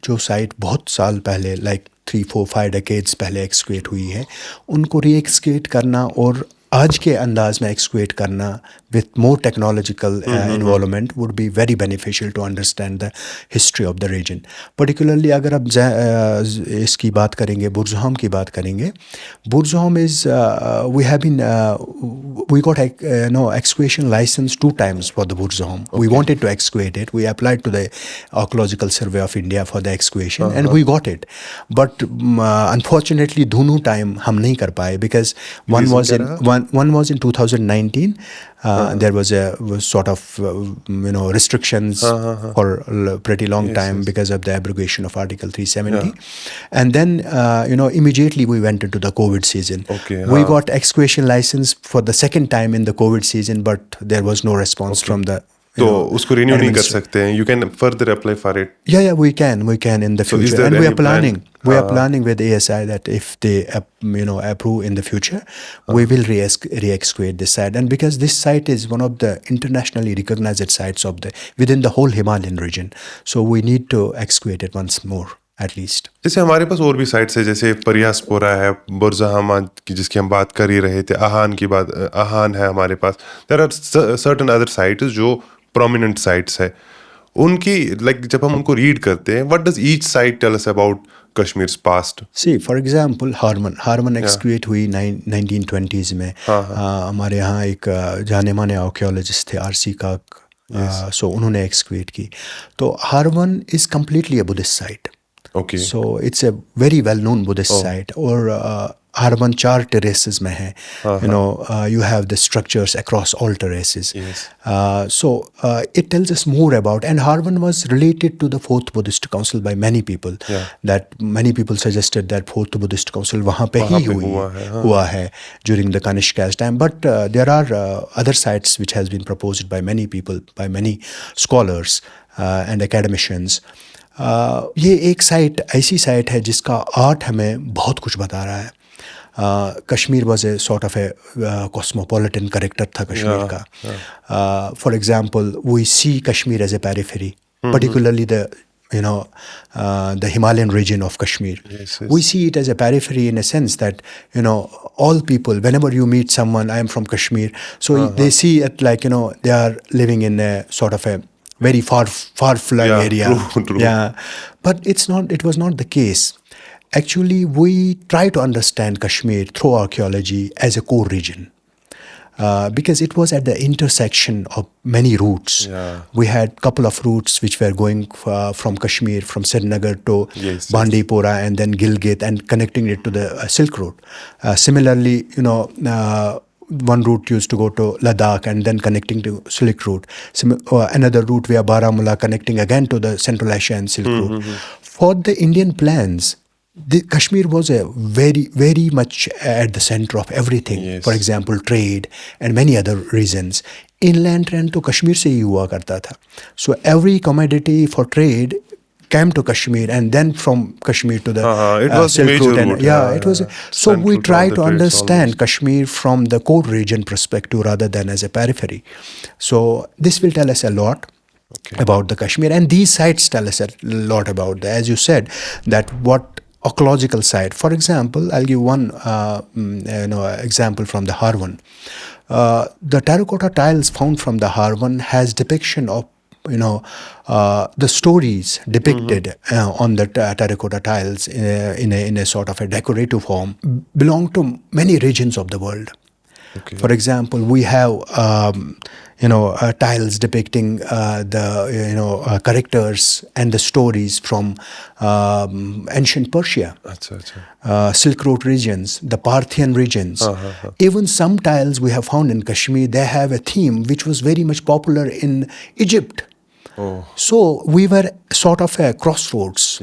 जो साइट बहुत साल पहले, like 3, 4, 5 decades पहले excavate हुई है, उनको re-excavate करना और आज के अंदाज में excavate करना with more technological involvement would be very beneficial to understand the history of the region. Particularly अगर आप इसकी बात करेंगे, बुरज़होम की बात करेंगे, बुरज़होम is we have been we got excavation license 2 times for the burzahom. We wanted to excavate it. We applied to the Archaeological Survey of India for the excavation and we got it. But unfortunately दोनों time हम नहीं कर पाए because one was in 2019. There was sort of restrictions for a pretty long time because of the abrogation of Article 370. And then immediately we went into the COVID season. We got excavation license for the second time in the COVID season, but there was no response from the तो उसको renew नहीं कर सकते हैं. You can further apply for it. Yeah, we can in the future, and we are planning with ASI that if they approve in the future, we will re-excavate this site. And because this site is one of the internationally recognized sites within the whole Himalayan region, so we need to excavate it once more at least. जैसे हमारे पास और भी sites है, जैसे परियासपोरा है, बुरज़ाहमा की जिसकी हम बात कर ही रहे थे, आहान है हमारे पास. There are certain other sites जो prominent sites है. उनकी जब हम उनको रीड करते हैं, what does each site tell us about Kashmir's past? See, for example, Harman excavate हुई 1920s में. हमारे यहाँ एक जाने माने आर्कियोलॉजिस्ट थे आरसी काक, so उन्होंने excavate की. तो Harman is completely a Buddhist site. Okay. So it's a very well-known Buddhist site. और Harman 4 terraces में है. You have the structures across all terraces. Yes. So it tells us more about, and Harman was related to the 4th Buddhist Council by many people. That many people suggested that 4th Buddhist Council वहाँ पे ही हुआ है during the Kanishka's time. But there are other sites which has been proposed by many people, by many scholars and academicians. ये एक site ऐसी site है जिसका art हमें बहुत कुछ बता रहा है. Kashmir was a sort of a cosmopolitan character था कश्मीर का. For example we see Kashmir as a periphery, particularly the Himalayan region of Kashmir. We see it as a periphery in a sense that all people, whenever you meet someone, I am from Kashmir, so they see it like they are living in a sort of a very far-flung area. True. Yeah, but it was not the case. Actually, we try to understand Kashmir through archaeology as a core region. Because it was at the intersection of many routes. We had a couple of routes which were going from Kashmir, from Srinagar to Bandipora and then Gilgit, and connecting it to the Silk Road. Similarly, one route used to go to Ladakh and then connecting to Silk Route. Another route via Baramulla connecting again to the Central Asia and Silk Route. For the Indian plans, Kashmir was a very, very much at the center of everything. For example, trade and many other reasons. Inland trend to Kashmir se hi hua karta tha. So every commodity for trade came to Kashmir, and then from Kashmir to the Silk Route. It was. So we try to understand Kashmir from the core region perspective rather than as a periphery. So this will tell us a lot about the Kashmir, and these sites tell us a lot about, as you said, that what archaeological site. For example, I'll give one example from the Harwan. The terracotta tiles found from the Harwan has depiction of the stories depicted on the terracotta tiles in a sort of a decorative form belong to many regions of the world. For example, we have tiles depicting the characters and the stories from ancient Persia, Silk Road regions, the Parthian regions. Even some tiles we have found in Kashmir, they have a theme which was very much popular in Egypt. So we were sort of a crossroads.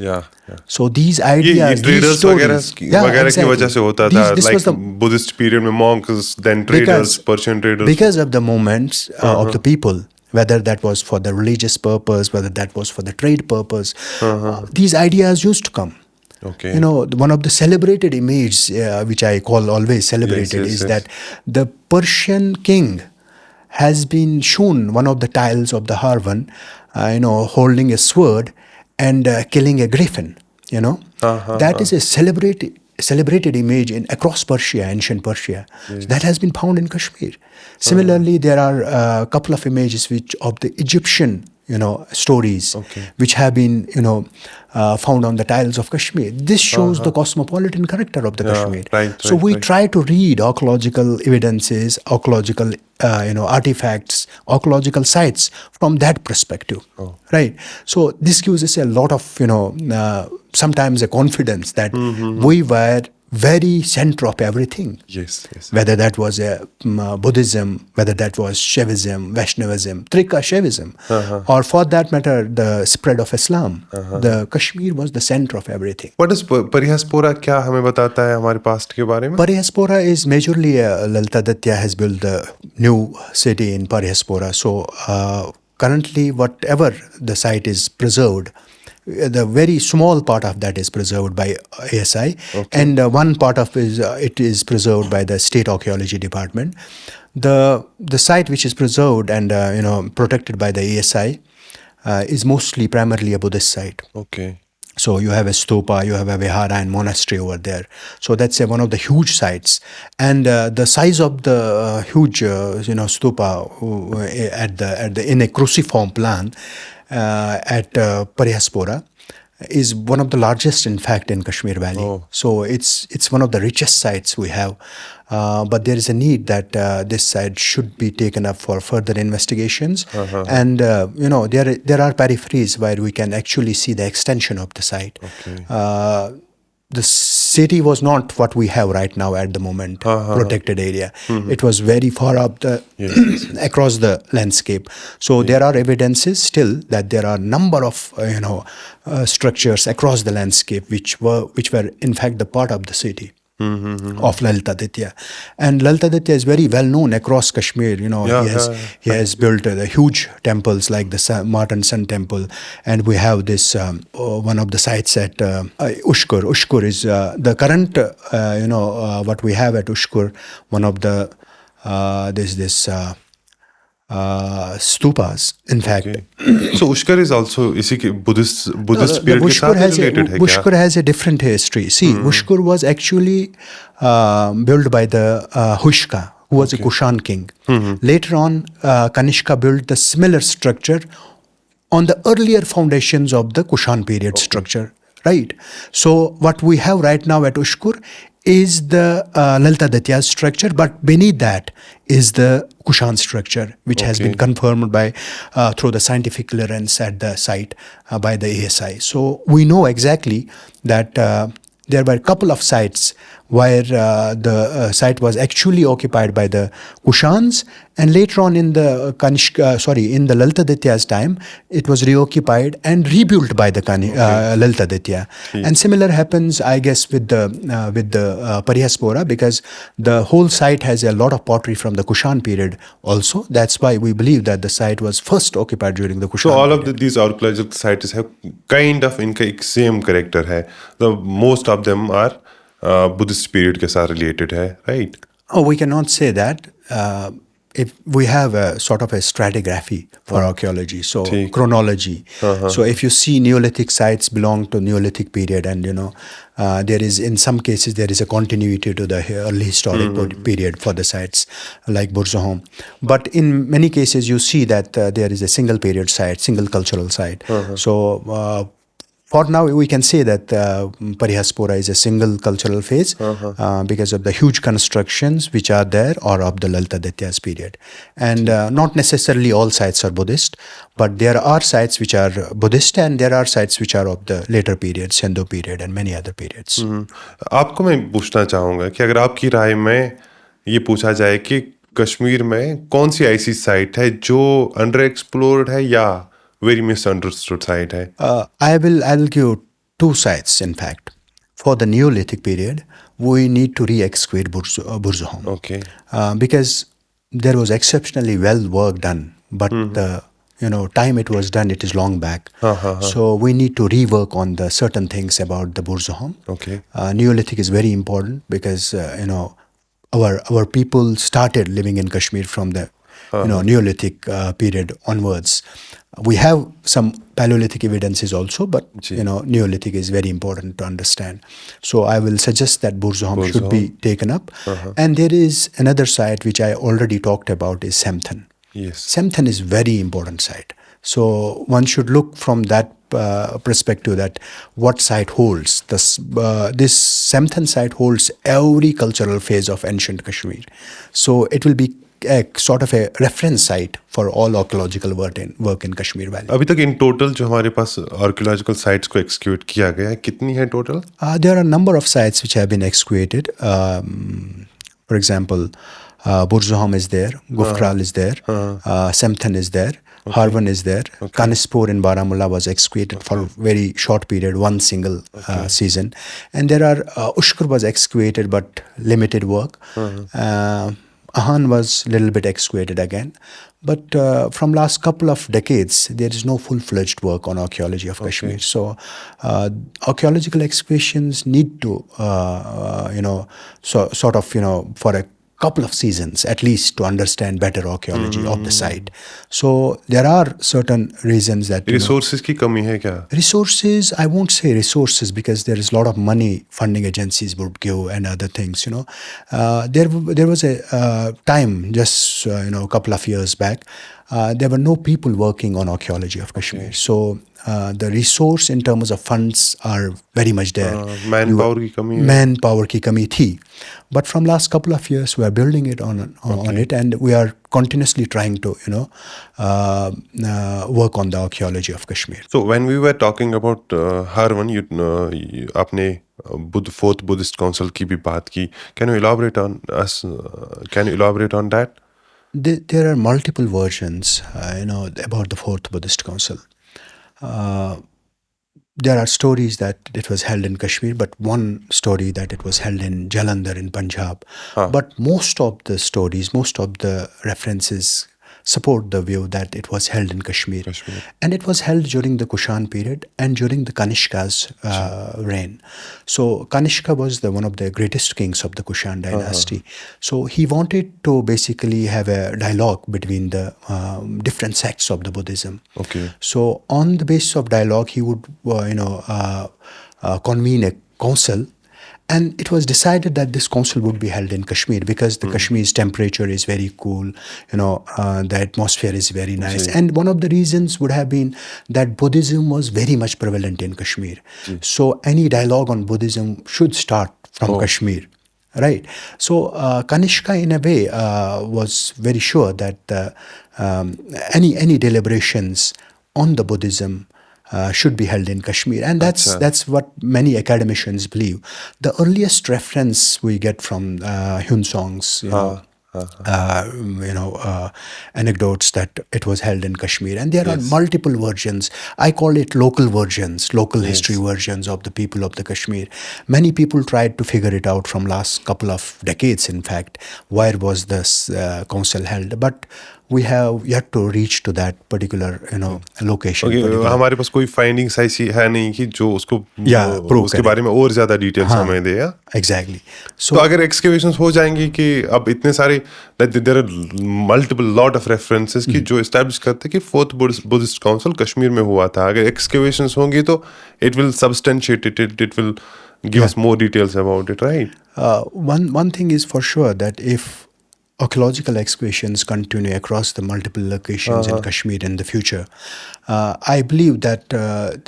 So these ideas, these stories, वगैरह की वजह से होता था, this was the Buddhist period में monks, then traders, Persian traders. Because of the movements of the people, whether that was for the religious purpose, whether that was for the trade purpose, these ideas used to come. One of the celebrated images, which I call always celebrated, is that the Persian king has been shown one of the tiles of the Harwan, holding a sword and killing a griffin. That is a celebrated celebrated image in across Persia, ancient Persia. So that has been found in Kashmir. Similarly, there are a couple of images which of the Egyptian, stories, which have been, found on the tiles of Kashmir. This shows the cosmopolitan character of the Kashmir. So we try to read archaeological evidences, archaeological, artifacts, archaeological sites from that perspective, right? So this gives us a lot of, sometimes a confidence that we were very center of everything. Yes. Whether that was Buddhism, whether that was Shaivism, Vaishnavism, Trika Shaivism, or for that matter, the spread of Islam. The Kashmir was the center of everything. What is Paryaspora? क्या हमें बताता है हमारे past के बारे में? Paryaspora is majorly Lalitaditya has built the new city in Paryaspora. So currently, whatever the site is preserved, the very small part of that is preserved by ASI, and one part of it is preserved by the State Archaeology Department. The site which is preserved and protected by the ASI is mostly primarily a Buddhist site. Okay. So you have a stupa, you have a vihara and monastery over there. So that's one of the huge sites, and the size of the huge stupa in a cruciform plan at Paryaspora is one of the largest, in fact, in Kashmir Valley. So it's one of the richest sites we have. But there is a need that this site should be taken up for further investigations. And, there are peripheries where we can actually see the extension of the site. The city was not what we have right now at the moment, protected area. It was very far up across the landscape. So there are evidences still that there are number of structures across the landscape which were in fact the part of the city. Of Lalitaditya. And Lalitaditya is very well known across Kashmir. He has built the huge temples like the Martin Sun Temple, and we have this one of the sites at Ushkur. Ushkur is the current what we have at Ushkur. One of the this stupas, in fact. So Ushkar is also इसी के Buddhist period के साथ related है क्या? Ushkur has a different history. See, Ushkur was actually built by the Hushka, who was a Kushan king. Later on, Kanishka built the similar structure on the earlier foundations of the Kushan period structure. Right? So what we have right now at Ushkur is the Lalitaditya structure, but beneath that is the Kushan structure, which has been confirmed by through the scientific clearance at the site by the ASI. So we know exactly that there were a couple of sites where the site was actually occupied by the Kushans, and later on in the in the Lalitaditya's time, it was reoccupied and rebuilt by the Lalitaditya. And similar happens, I guess, with the Paryaspora, because the whole site has a lot of pottery from the Kushan period also. That's why we believe that the site was first occupied during the Kushan So all period. of these archaeological sites have kind of इनका एक same character है. The most of them are Buddhist period के साथ related है, right? Oh, we cannot say that. If we have a sort of a stratigraphy for archaeology, so chronology. So if you see Neolithic sites belong to Neolithic period, and there is, in some cases, there is a continuity to the early historic period for the sites like Burzahom. But in many cases, you see that there is a single period site, single cultural site. So for now, we can say that Paryaspora is a single cultural phase because of the huge constructions which are there, or of the Lalitaditya's period. And not necessarily all sites are Buddhist, but there are sites which are Buddhist, and there are sites which are of the later period, Sindhu period, and many other periods. आपको मैं पूछना चाहूँगा कि अगर आपकी राय में ये पूछा जाए कि कश्मीर में कौन सी ऐसी साइट है जो अंडर एक्सप्लोर्ड है या very misunderstood site hai? I'll give two sites, in fact. For the Neolithic period, we need to re-excavate Burzahom. Okay. Because there was exceptionally well work done, but the time it was done, it is long back. So we need to rework on the certain things about the Burzahom. Okay. Neolithic is very important because our people started living in Kashmir from the Neolithic period onwards. We have some Paleolithic evidences also, but Neolithic is very important to understand. So I will suggest that Burzahom should be taken up. And there is another site which I already talked about is Semthen. Yes. Semthen is very important site. So one should look from that perspective, that what site holds. This Semthen site holds every cultural phase of ancient Kashmir. So it will be a sort of a reference site for all archaeological work in Kashmir Valley. अभी तक in total जो हमारे पास archaeological sites को execute किया गया है, कितनी है total? There are a number of sites which have been excavated. For example, Burzahom is there, Gufkral is there, Semthen is there, Harvan is there. Kanispur in Baramulla was excavated for a very short period, one single season. And there are, Ushkur was excavated but limited work. Ahan was a little bit excavated again. But from last couple of decades, there is no full-fledged work on archaeology of Kashmir. So archaeological excavations need to, for a couple of seasons at least, to understand better archaeology of the site. So there are certain reasons that resources की कमी है क्या? Resources, I won't say resources, because there is a lot of money funding agencies would give and other things. There was a time just a couple of years back, there were no people working on archaeology of Kashmir. So the resource in terms of funds are very much there. Manpower की कमी है. Manpower की कमी थी. But from last couple of years, we are building it on it, and we are continuously trying to work on the archaeology of Kashmir. So when we were talking about Harvan, आपने Fourth Buddhist Council की भी बात की. Can you elaborate on that? There are multiple versions, about the Fourth Buddhist Council. There are stories that it was held in Kashmir, but one story that it was held in Jalandhar in Punjab. But most of the stories, most of the references support the view that it was held in Kashmir. And it was held during the Kushan period and during the Kanishka's reign. So Kanishka was one of the greatest kings of the Kushan dynasty. So he wanted to basically have a dialogue between the different sects of the Buddhism. So on the basis of dialogue, he would convene a council. And it was decided that this council would be held in Kashmir, because the Kashmir's temperature is very cool, the atmosphere is very nice. And one of the reasons would have been that Buddhism was very much prevalent in Kashmir. So any dialogue on Buddhism should start from Kashmir. Right. So Kanishka, in a way, was very sure that any deliberations on the Buddhism should be held in Kashmir, and that's what many academicians believe. The earliest reference we get from Hyun Song's anecdotes that it was held in Kashmir, and there are multiple versions. I call it local versions, local history versions of the people of the Kashmir. Many people tried to figure it out from last couple of decades, in fact, where was this council held, but we have yet to reach to that particular location. हमारे पास कोई findings ऐसी है नहीं कि जो उसको उसके बारे में और ज्यादा डिटेल्स हमें दे. Exactly. तो अगर एक्सकेवेशंस हो जाएंगी कि अब इतने सारे there are multiple lot of references कि जो एस्टैब्लिश करते हैं कि फोर्थ बुद्धिस्ट काउंसिल कश्मीर में हुआ था. अगर एक्सकेवेशंस होंगी तो it will substantiate it will give us more details about it, right? One thing is for sure, that if archaeological excavations continue across the multiple locations in Kashmir in the future, I believe that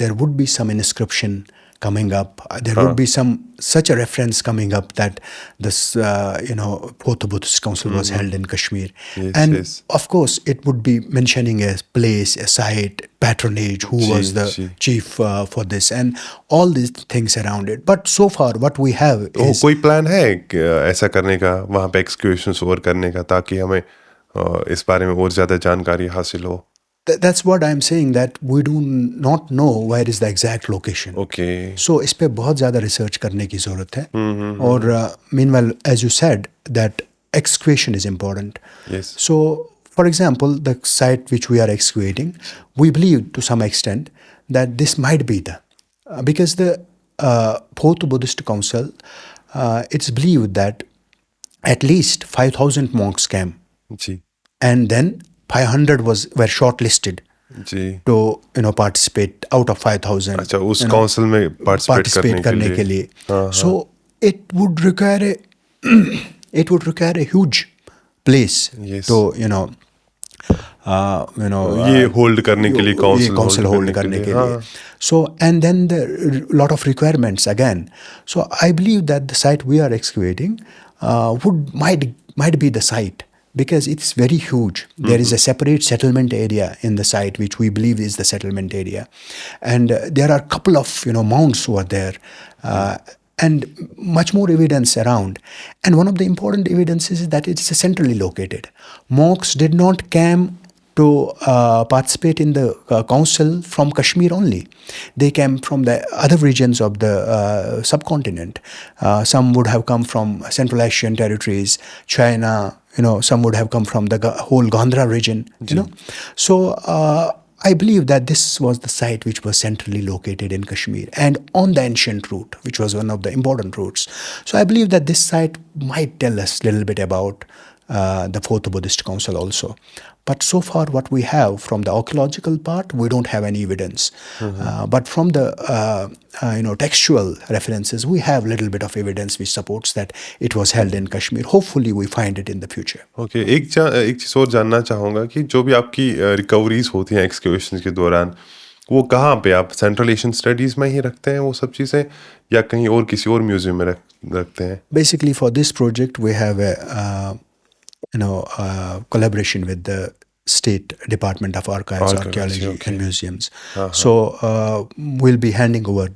there would be some inscription coming up. There would be such a reference coming up that this, Fourth Buddhist Council was held in Kashmir. Of course, it would be mentioning a place, a site, patronage, who was the chief for this, and all these things around it. But so far, what we have is... कोई plan है ऐसा करने का, वहाँ पे एक्सक्यूशंस और करने का, ताकि हमें इस बारे में और ज़्यादा जानकारी हासिल हो? That's what I'm saying, that we do not know where is the exact location. So इस पे बहुत ज़्यादा research करने की ज़रूरत है. और meanwhile, as you said, that excavation is important. So, for example, the site which we are excavating, we believe to some extent that this might be because the Fourth Buddhist Council, it's believed that at least 5,000 monks came and then 500 were shortlisted ji to participate out of 5,000, अच्छा उस council में participate participate करने करने के के लिए लिए. हाँ हाँ So it would require it would require a huge place yes to ये होल्ड करने के लिए ये काउंसिल council होल्ड hold करने के करने लिए के हाँ लिए. So and then the lot of requirements again. So I believe that the site we are excavating might be the site, because it's very huge. There is a separate settlement area in the site, which we believe is the settlement area, and there are a couple of mounds over there, and much more evidence around. And one of the important evidences is that it's centrally located. Monks did not come to participate in the council from Kashmir only. They came from the other regions of the subcontinent. Some would have come from Central Asian territories, China. Some would have come from the whole Gondra region. So I believe that this was the site which was centrally located in Kashmir and on the ancient route, which was one of the important routes. So I believe that this site might tell us a little bit about the Fourth Buddhist Council also. But so far, what we have from the archaeological part, we don't have any evidence. But from the textual references, we have a little bit of evidence which supports that it was held in Kashmir. Hopefully, we find it in the future. Okay एक चीज़ और जानना चाहूँगा कि जो भी आपकी recoveries होती हैं एक्सकेवेशन के दौरान वो कहाँ पे आप सेंट्रल एशियन स्टडीज़ में ही रखते हैं वो सब चीज़ें या कहीं और किसी और म्यूजियम में रखते हैं Basically, for this project, we have a collaboration with the State Department of Archives, Archaeology okay. and Museums. So we'll be handing over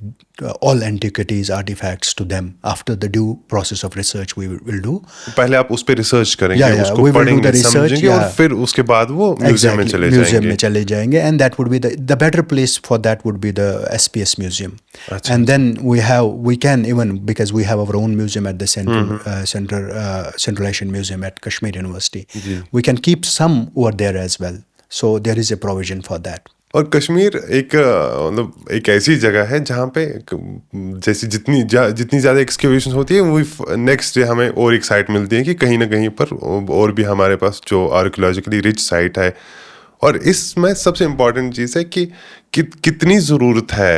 all antiquities, artifacts to them after the due process of research we will do. पहले आप उस पर research करेंगे Yeah, उसको we will do the पढ़ेंगे research, समझेंगे और yeah. फिर उसके बाद वो म्यूजियम में चले म्यूजियम में जाएंगे चले जाएंगे, and that would be the better place for that would be the SPS museum. अच्छा And then we can even, because we have our own museum at the Central Asian Museum at Kashmir University, we can keep some over there as well. So there is a provision for that. और कश्मीर एक मतलब एक ऐसी जगह है जहाँ पे जैसे जितनी ज़्यादा एक्सकेवेशन होती है वो नेक्स्ट डे हमें और एक साइट मिलती है कि कहीं ना कहीं पर और भी हमारे पास जो आर्कियोलॉजिकली रिच साइट है और इसमें सबसे इम्पॉर्टेंट चीज़ है कि कितनी ज़रूरत है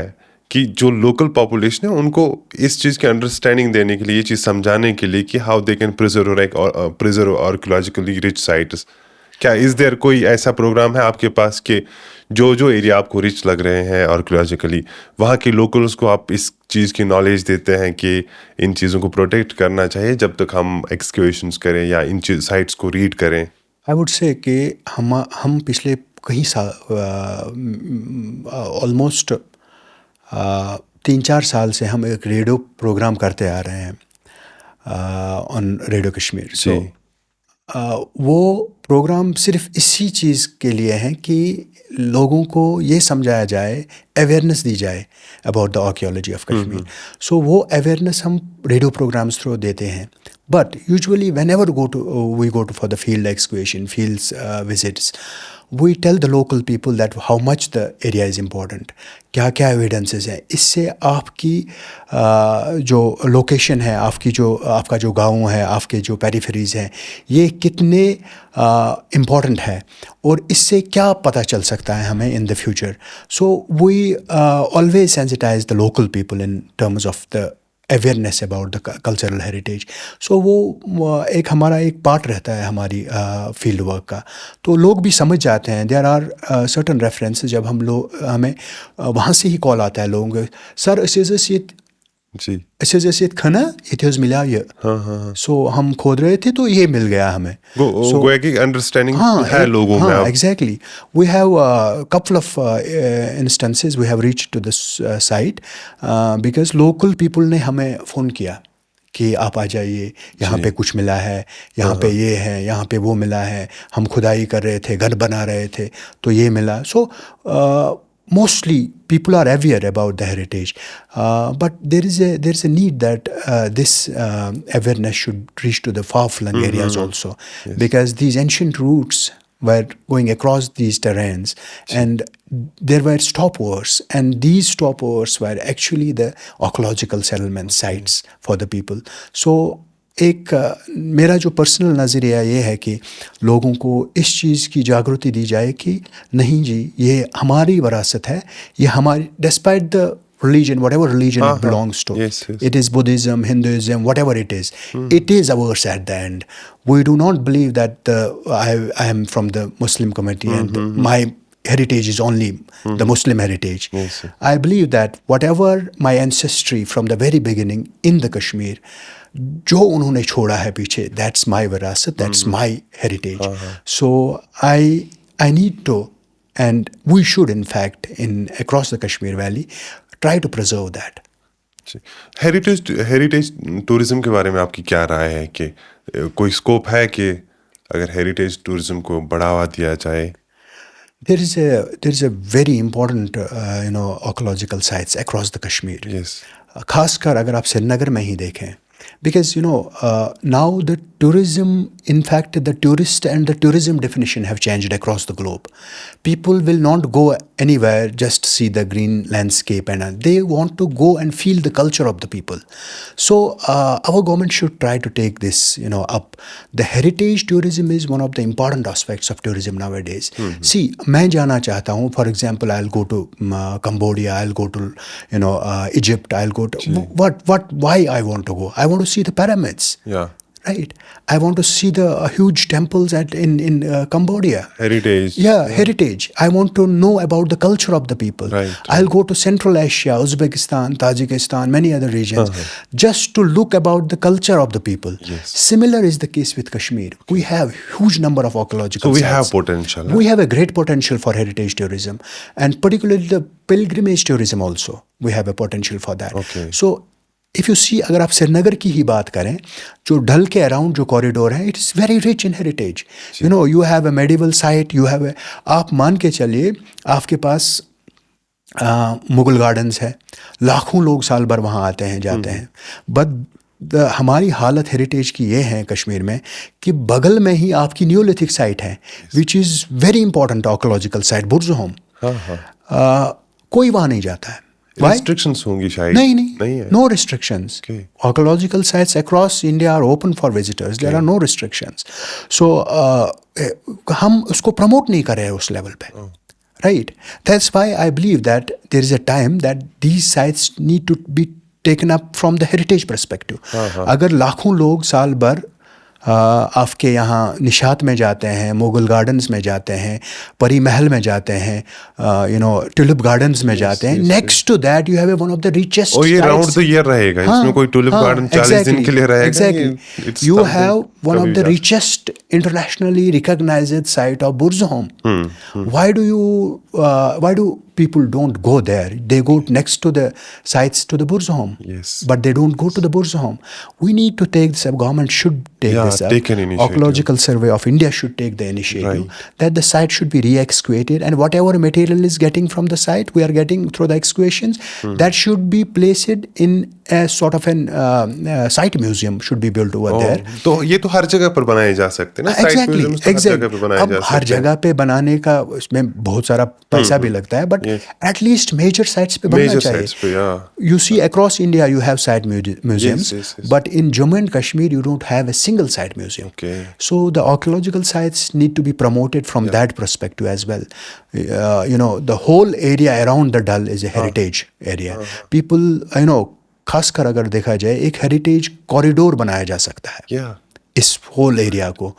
कि जो लोकल पॉपुलेशन है उनको इस चीज़ की अंडरस्टैंडिंग देने के लिए ये चीज़ समझाने के लिए कि how they can preserve archaeologically rich sites क्या इस देयर कोई ऐसा प्रोग्राम है आपके पास कि जो एरिया आपको रिच लग रहे हैं आर्कियोलॉजिकली वहाँ के लोकल्स को आप इस चीज़ की नॉलेज देते हैं कि इन चीज़ों को प्रोटेक्ट करना चाहिए जब तक हम एक्सकेवेशंस करें या इन साइट्स को रीड करें आई वुड से कि हम पिछले कई साल ऑलमोस्ट 3-4 साल से हम एक रेडियो प्रोग्राम करते आ रहे हैं ऑन रेडियो कश्मीर. सो वो प्रोग्राम सिर्फ इसी चीज़ के लिए है कि लोगों को ये समझाया जाए, अवेयरनेस दी जाए about the archaeology of Kashmir. So वो अवेयरनेस हम रेडियो प्रोग्राम्स थ्रू देते हैं. But usually whenever we go to for the field excavation, fields visits, we tell the local people that how much the area is important. क्या क्या evidences हैं. इससे आपकी जो लोकेशन है, आपका जो गाँव है, आपके जो पेरिफेरीज हैं, ये कितने इम्पॉर्टेंट है और इससे क्या पता चल सकता है हमें in the future. So we always sensitise the local people in terms of the awareness about the cultural heritage. So वो एक हमारा एक पार्ट रहता है हमारी फील्ड वर्क का. तो लोग भी समझ जाते हैं. देयर आर सर्टन रेफरेंसेस जब हमें वहाँ से ही कॉल आता है लोगों सर ऐसे खाना ये मिला ये. सो हम खोद रहे थे तो ये मिल गया हमें. गोया की अंडरस्टैंडिंग है लोगों में. Exactly. We have couple of instances we have reach to this site because local people ने हमें फ़ोन किया कि आप आ जाइए, यहाँ पे कुछ मिला है, यहाँ पे ये है, यहाँ पे वो मिला है, हम खुदाई कर रहे थे, घर बना रहे थे तो ये मिला. सो mostly people are aware about the heritage, but there is a need that this awareness should reach to the far-flung areas also. Yes. Because these ancient routes were going across these terrains and there were stopovers, and these stopovers were actually the archaeological settlement sites for the people. So मेरा जो personal नज़रिया ये है कि लोगों को इस चीज़ की जागृति दी जाए कि नहीं जी, ये हमारी विरासत है, ये हमारी, despite the religion, whatever religion हाँ it हाँ, belongs to, yes yes, it is Buddhism, Hinduism, whatever it is, it is ours at the end. We do not believe that I am from the Muslim community and my heritage is only the Muslim heritage. yes yes. I believe that whatever my ancestry from the very beginning in the Kashmir, जो उन्होंने छोड़ा है पीछे, that's my विरासत, that's my heritage. So I need to, and we should in fact in across the Kashmir Valley try to preserve that. Heritage tourism के बारे में आपकी क्या राय है कि कोई स्कोप है कि अगर हेरिटेज टूरिज्म को बढ़ावा दिया जाए? There is a very important archaeological sites across the Kashmir. Yes. खासकर अगर आप श्रीनगर में ही देखें, because now the tourism, in fact the tourist and the tourism definition have changed across the globe. People will not go anywhere just see the green landscape, and they want to go and feel the culture of the people. So our government should try to take this up. The heritage tourism is one of the important aspects of tourism nowadays. See, मैं जाना चाहता हूँ, for example I'll go to Cambodia, I'll go to Egypt, I'll go to why I want to go, I want to see the pyramids. Yeah. Right. I want to see the huge temples in Cambodia. Heritage. Yeah, heritage. I want to know about the culture of the people. Right. I'll go to Central Asia, Uzbekistan, Tajikistan, many other regions, just to look about the culture of the people. Yes. Similar is the case with Kashmir. We have huge number of archaeological So we sites. have potential. We have a great potential for heritage tourism, and particularly the pilgrimage tourism also. We have a potential for that. Okay. So if you see, अगर आप श्रीनगर की ही बात करें, जो डल के around जो corridor है, it's very rich in heritage. You have a medieval site, you have आप मान के चलिए आपके पास मुगल गार्डन्स है, लाखों लोग साल भर वहाँ आते हैं जाते हैं. बट हमारी हालत हेरिटेज की ये है कश्मीर में कि बगल में ही आपकी न्यूलिथिक साइट है, which is very important archaeological site, Burzahom. कोई वहाँ नहीं जाता है. Restrictions होंगी शायद? नहीं है. No restrictions. Okay. Archaeological sites across India are open for visitors. There are no restrictions. So हम उसको promote नहीं कर रहे हैं उस level पे. Right. That's why I believe that there is a time that these sites need to be taken up from the heritage perspective. अगर लाखों लोग साल भर आपके यहाँ निशात में जाते हैं, मुगल गार्डन्स में जाते हैं, परी महल में जाते हैं, टुलिप गार्डन्स में जाते हैं. Next to that you have one of the richest. ये राउंड द ईयर रहेगा, इसमें कोई टुलिप गार्डन 40 दिन के लिए रहेगा. Exactly. You have one of the richest internationally recognized site of Burzahom. Why do people don't go there? They go next to the sites to the Burzahom. Yes. But they don't go to the Burzahom. We need to take this up. Government should take this up. Take an initiative. Archaeological Survey of India should take the initiative that the site should be re-excavated, and whatever material is getting from the site, we are getting through the excavations, that should be placed in a sort of an site museum should be built over there. तो ये तो हर जगह पर बनाए जा सकते हैं ना. Exactly. हर जगह पे बनाए जा सकते हैं. हर जगह पे बनाने का उसमें बहुत सारा पैसा भी लगता है, but at least major sites पे बनना चाहिए. Sites पे, yeah. You see across India you have site museums, Yes. but in Jammu and Kashmir you don't have a single site museum. Okay. So the archaeological sites need to be promoted from that perspective as well. The whole area around the Dal is a heritage area. People, खासकर अगर देखा जाए, एक heritage corridor बनाया जा सकता है. Yeah. इस होल एरिया को.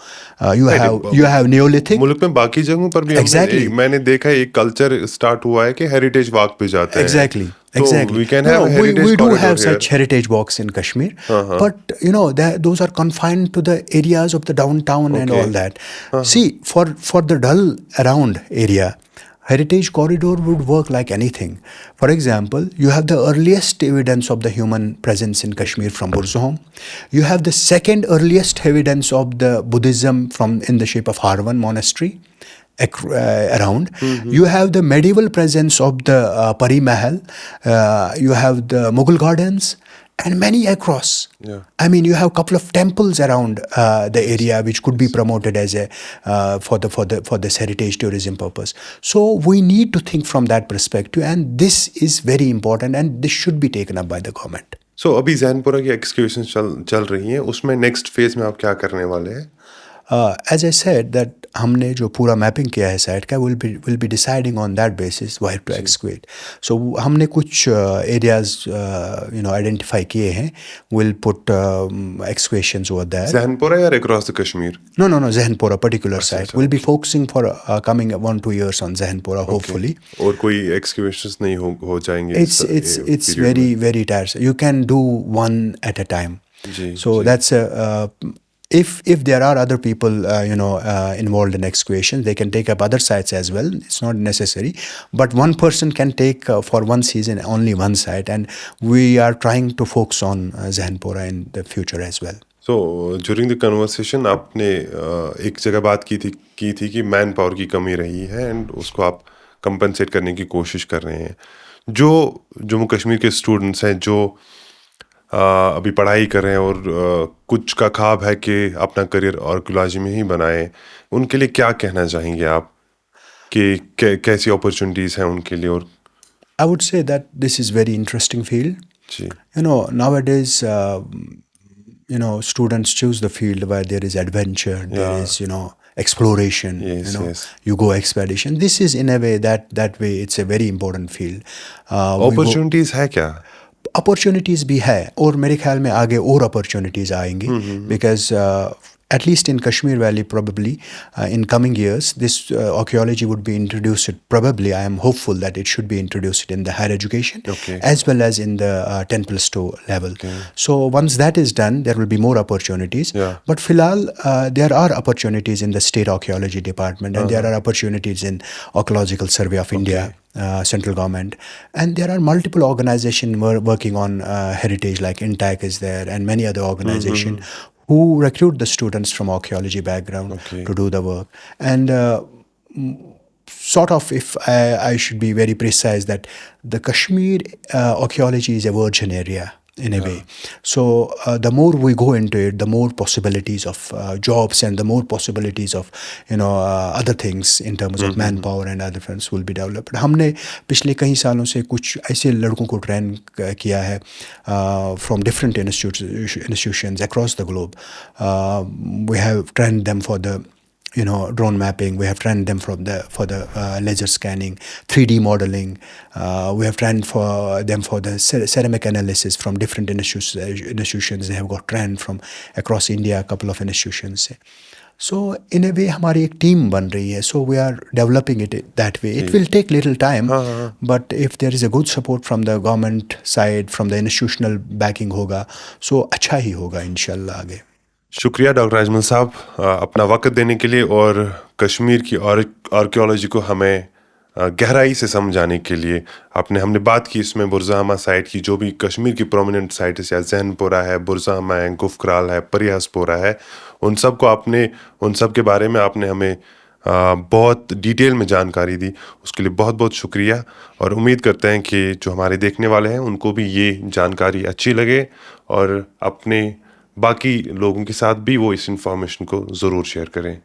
you have Neolithic. मुल्क में बाकी जगहों पर भी मैंने देखा है एक कल्चर स्टार्ट हुआ है कि हेरिटेज वॉक पे जाते हैं. Exactly. We can have heritage we do corridor have here. such heritage walks in Kashmir, but those are confined to the areas of the downtown and all that. See, for the Dal around area, heritage corridor would work like anything. For example, you have the earliest evidence of the human presence in Kashmir from Burzahom. You have the second earliest evidence of the Buddhism in the shape of Harvan monastery around. You have the medieval presence of the Pari Mahal. You have the Mughal gardens. And many across. Yeah. I mean, you have a couple of temples around the area which could be promoted as for this heritage tourism purpose. So we need to think from that perspective, and this is very important, and this should be taken up by the government. सो अभी जैनपुरा की execution चल रही हैं, उसमें next phase में आप क्या करने वाले हैं? एज आई सेड दैट हमने जो पूरा मैपिंग किया है साइट का will be deciding on that basis where to जी। एक्सक्वेट. सो हमने कुछ एरियाज आइडेंटिफाई किए हैं. Will put excavations over that. Jainpura या across the Kashmir? No, Zahanpura, particular अच्छा, site. अच्छा, We'll be okay, focusing for coming 1-2 years on Zahanpura, okay. hopefully. और कोई एक्सक्यूशंस नहीं हो जाएंगे इस It's पीरियड में? very tiresome. You can do one at a time. जी, So जी। that's if there are other people involved in excavation, they can take up other sites as well. It's not necessary, but one person can take for one season only one site, and we are trying to focus on Zahanpura in the future as well. So during the conversation आपने एक जगह बात की थी कि man power की कमी रही है एंड उसको आप कंपनसेट करने की कोशिश कर रहे हैं. जो जम्मू कश्मीर के स्टूडेंट्स हैं जो अभी पढ़ाई कर रहे हैं और कुछ का ख्वाब है कि अपना करियर आर्कियोलॉजी में ही बनाएं, उनके लिए क्या कहना चाहेंगे आप कि कैसी अपॉर्चुनिटीज़ हैं उनके लिए? और I would say that this is very interesting field. जी, Nowadays, students choose the field where there is adventure, there या, is, exploration, yes, yes. you go expedition. This is in a way that way it's a very important field. We go opportunities है क्या? Opportunities भी है और मेरे ख्याल में आगे और अपॉर्चुनिटीज़ आएंगी because at least in Kashmir Valley probably in coming years this archaeology would be introduced. Probably I am hopeful that it should be introduced in the higher education Okay. as well as in the 10 plus 2 level. Okay. So once that is done there will be more opportunities. Yeah. But filal there are opportunities in the state archaeology department and there are opportunities in Archaeological Survey of India. Central government, and there are multiple organizations working on heritage, like INTAC is there and many other organizations who recruit the students from archaeology background Okay. to do the work. And sort of, if I should be very precise, that the Kashmir archaeology is a virgin area in a way. So the more we go into it, the more possibilities of jobs and the more possibilities of other things in terms of manpower and other things will be developed. हमने पिछले कई सालों से कुछ ऐसे लड़कों को train किया है from different institutions across the globe. We have trained them for the drone mapping. We have trained them for the laser scanning, 3D modeling. We have trained for them for the ceramic analysis from different institutions. They have got trained from across India, a couple of institutions. So in a way हमारी एक team बन रही है. So we are developing it that way. It will take little time, but if there is a good support from the government side, from the institutional backing होगा, so अच्छा ही होगा इंशाल्लाह आगे. शुक्रिया डॉक्टर अजमल साहब, अपना वक्त देने के लिए और कश्मीर की आर्कियोलॉजी को हमें गहराई से समझाने के लिए. हमने बात की इसमें बुरज़ामा साइट की, जो भी कश्मीर की प्रोमिनेंट साइट्स या जैनपुरा है, बुरज़ामा है, गुफकराल है, परियासपोरा है, उन सब के बारे में आपने हमें बहुत डिटेल में जानकारी दी. उसके लिए बहुत बहुत शुक्रिया और उम्मीद करते हैं कि जो हमारे देखने वाले हैं उनको भी ये जानकारी अच्छी लगे और अपने बाकी लोगों के साथ भी वो इस इंफॉर्मेशन को ज़रूर शेयर करें.